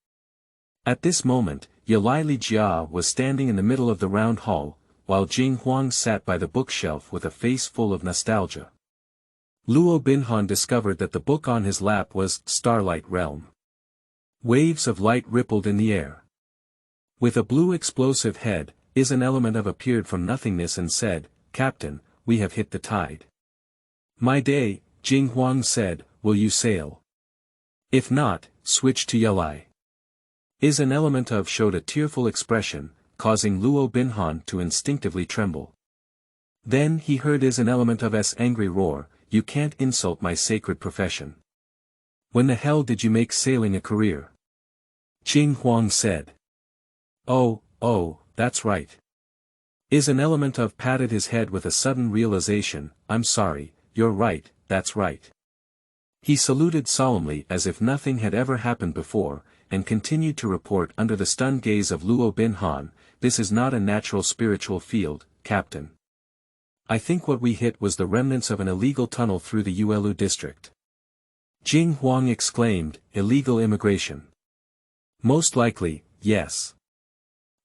At this moment, Yalai Li Jia was standing in the middle of the round hall, while Jing Huang sat by the bookshelf with a face full of nostalgia. Luo Binhan discovered that the book on his lap was Starlight Realm. Waves of light rippled in the air. With a blue explosive head, an element of appeared from nothingness and said, "Captain, we have hit the tide." "My day," Jing Huang said, "will you sail? If not, switch to Yalai." An element of showed a tearful expression, causing Luo Binhan to instinctively tremble. Then he heard an element of's angry roar, "You can't insult my sacred profession. When the hell did you make sailing a career?" Jing Huang said. Oh, that's right." An element of patted his head with a sudden realization, "I'm sorry, you're right, that's right." He saluted solemnly as if nothing had ever happened before, and continued to report under the stunned gaze of Luo Binhan, "This is not a natural spiritual field, Captain. I think what we hit was the remnants of an illegal tunnel through the Uelu district." Jing Huang exclaimed, "Illegal immigration?" "Most likely, yes."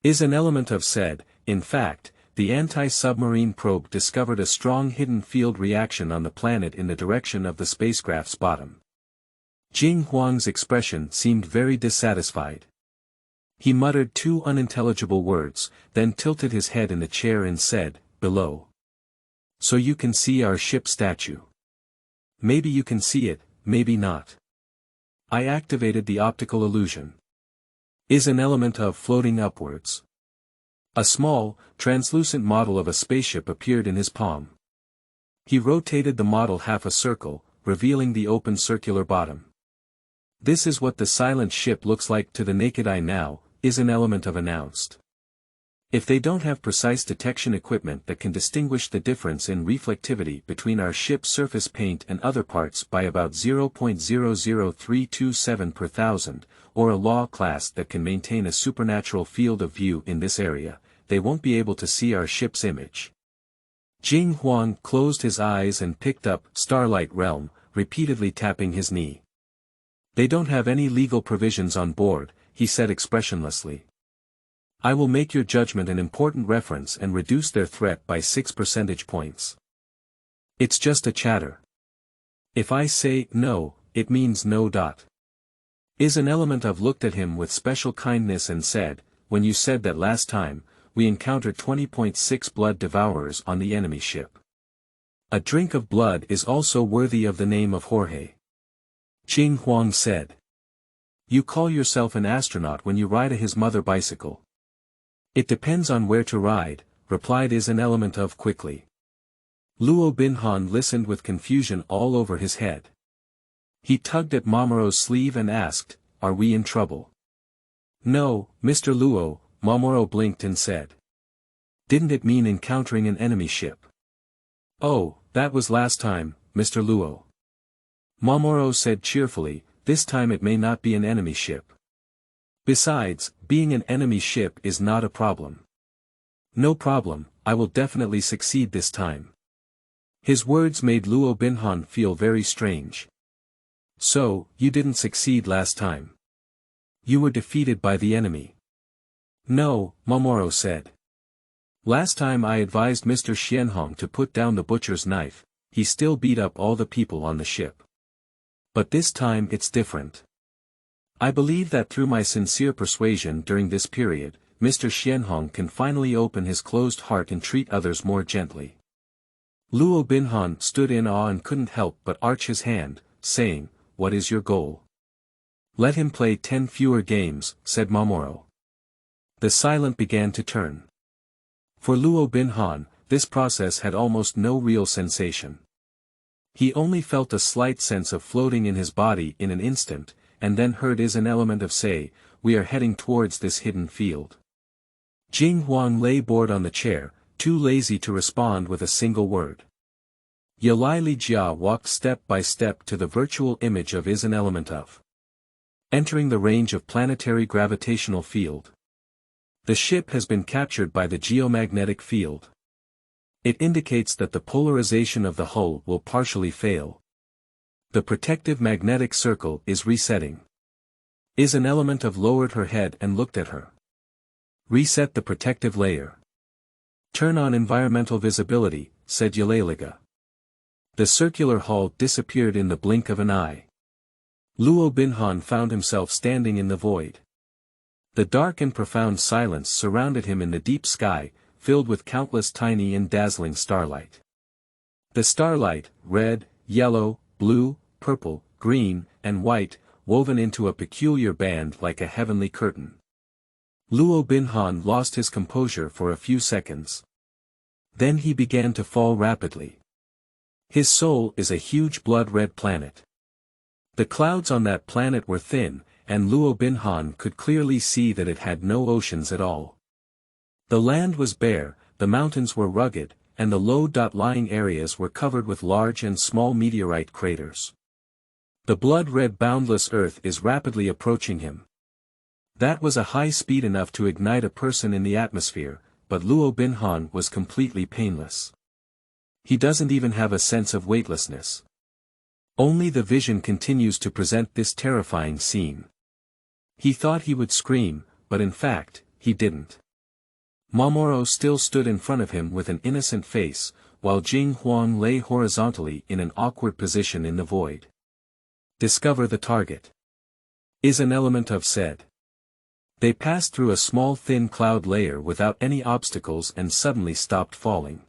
An element of said, "In fact, the anti-submarine probe discovered a strong hidden field reaction on the planet in the direction of the spacecraft's bottom." Jing Huang's expression seemed very dissatisfied. He muttered two unintelligible words, then tilted his head in the chair and said, "Below. So you can see our ship statue. Maybe you can see it, maybe not. I activated the optical illusion." An element of floating upwards. A small, translucent model of a spaceship appeared in his palm. He rotated the model half a circle, revealing the open circular bottom. "This is what the silent ship looks like to the naked eye now," an element of announced. "If they don't have precise detection equipment that can distinguish the difference in reflectivity between our ship's surface paint and other parts by about 0.00327 per thousand, or a law class that can maintain a supernatural field of view in this area, they won't be able to see our ship's image." Jing Huang closed his eyes and picked up Starlight Realm, repeatedly tapping his knee. "They don't have any legal provisions on board," he said expressionlessly. "I will make your judgment an important reference and reduce their threat by 6 percentage points. It's just a chatter. If I say no, it means no. An element of looked at him with special kindness and said, "When you said that last time, we encountered 20.6 blood devourers on the enemy ship. A drink of blood is also worthy of the name of Jorge." Jing Huang said. "You call yourself an astronaut when you ride his mother bicycle." "It depends on where to ride," replied an element of quickly. Luo Binhan listened with confusion all over his head. He tugged at Mamoru's sleeve and asked, "Are we in trouble?" "No, Mr. Luo," Mamoru blinked and said. "Didn't it mean encountering an enemy ship?" "Oh, that was last time, Mr. Luo." Mamoru said cheerfully, "This time it may not be an enemy ship. Besides, being an enemy ship is not a problem." "No problem, I will definitely succeed this time." His words made Luo Binhan feel very strange. "So, you didn't succeed last time? You were defeated by the enemy?" "No," Mamoru said. "Last time I advised Mr. Xianhong to put down the butcher's knife, he still beat up all the people on the ship. But this time it's different. I believe that through my sincere persuasion during this period, Mr. Xianhong can finally open his closed heart and treat others more gently." Luo Binhan stood in awe and couldn't help but arch his hand, saying, "What is your goal?" "Let him play 10 fewer games," said Mamoru. The silent began to turn. For Luo Binhan, this process had almost no real sensation. He only felt a slight sense of floating in his body in an instant, and then heard is an element of say, "We are heading towards this hidden field." Jing Huang lay bored on the chair, too lazy to respond with a single word. Yalai Li Jia walked step by step to the virtual image of is an element of. Entering the range of planetary gravitational field. The ship has been captured by the geomagnetic field. It indicates that the polarization of the hull will partially fail. The protective magnetic circle is resetting. Is an element of lowered her head and looked at her. Reset the protective layer. Turn on environmental visibility, said Yalaliga. The circular hull disappeared in the blink of an eye. Luo Binhan found himself standing in the void. The dark and profound silence surrounded him in the deep sky, filled with countless tiny and dazzling starlight. The starlight, red, yellow, blue, purple, green, and white, woven into a peculiar band like a heavenly curtain. Luo Binhan lost his composure for a few seconds. Then he began to fall rapidly. His soul is a huge blood-red planet. The clouds on that planet were thin, and Luo Binhan could clearly see that it had no oceans at all. The land was bare, the mountains were rugged, and the low-lying areas were covered with large and small meteorite craters. The blood-red boundless earth is rapidly approaching him. That was a high speed enough to ignite a person in the atmosphere, but Luo Binhan was completely painless. He doesn't even have a sense of weightlessness. Only the vision continues to present this terrifying scene. He thought he would scream, but in fact, he didn't. Mamoru still stood in front of him with an innocent face, while Jing Huang lay horizontally in an awkward position in the void. Discover the target. Is an element of said. They passed through a small thin cloud layer without any obstacles and suddenly stopped falling.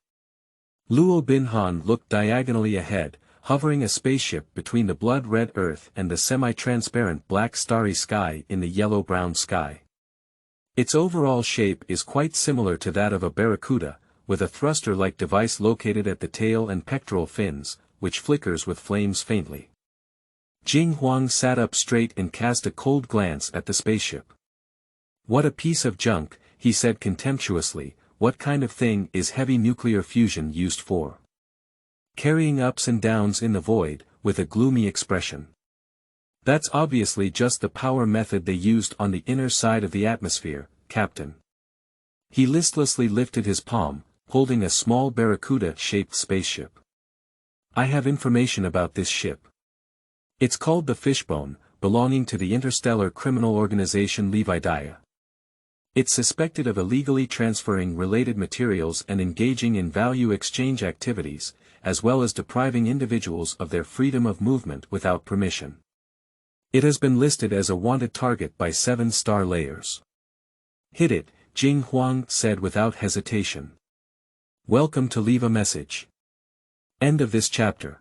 Luo Binhan looked diagonally ahead, hovering a spaceship between the blood-red earth and the semi-transparent black starry sky in the yellow-brown sky. Its overall shape is quite similar to that of a barracuda, with a thruster-like device located at the tail and pectoral fins, which flickers with flames faintly. Jing Huang sat up straight and cast a cold glance at the spaceship. "What a piece of junk," he said contemptuously. "What kind of thing is heavy nuclear fusion used for?" Carrying ups and downs in the void, with a gloomy expression. "That's obviously just the power method they used on the inner side of the atmosphere, Captain." He listlessly lifted his palm, holding a small barracuda-shaped spaceship. "I have information about this ship. It's called the Fishbone, belonging to the interstellar criminal organization Lihai. It's suspected of illegally transferring related materials and engaging in value exchange activities, as well as depriving individuals of their freedom of movement without permission. It has been listed as a wanted target by 7 star layers. Hit it, Jing Huang said without hesitation. Welcome to leave a message. End of this chapter.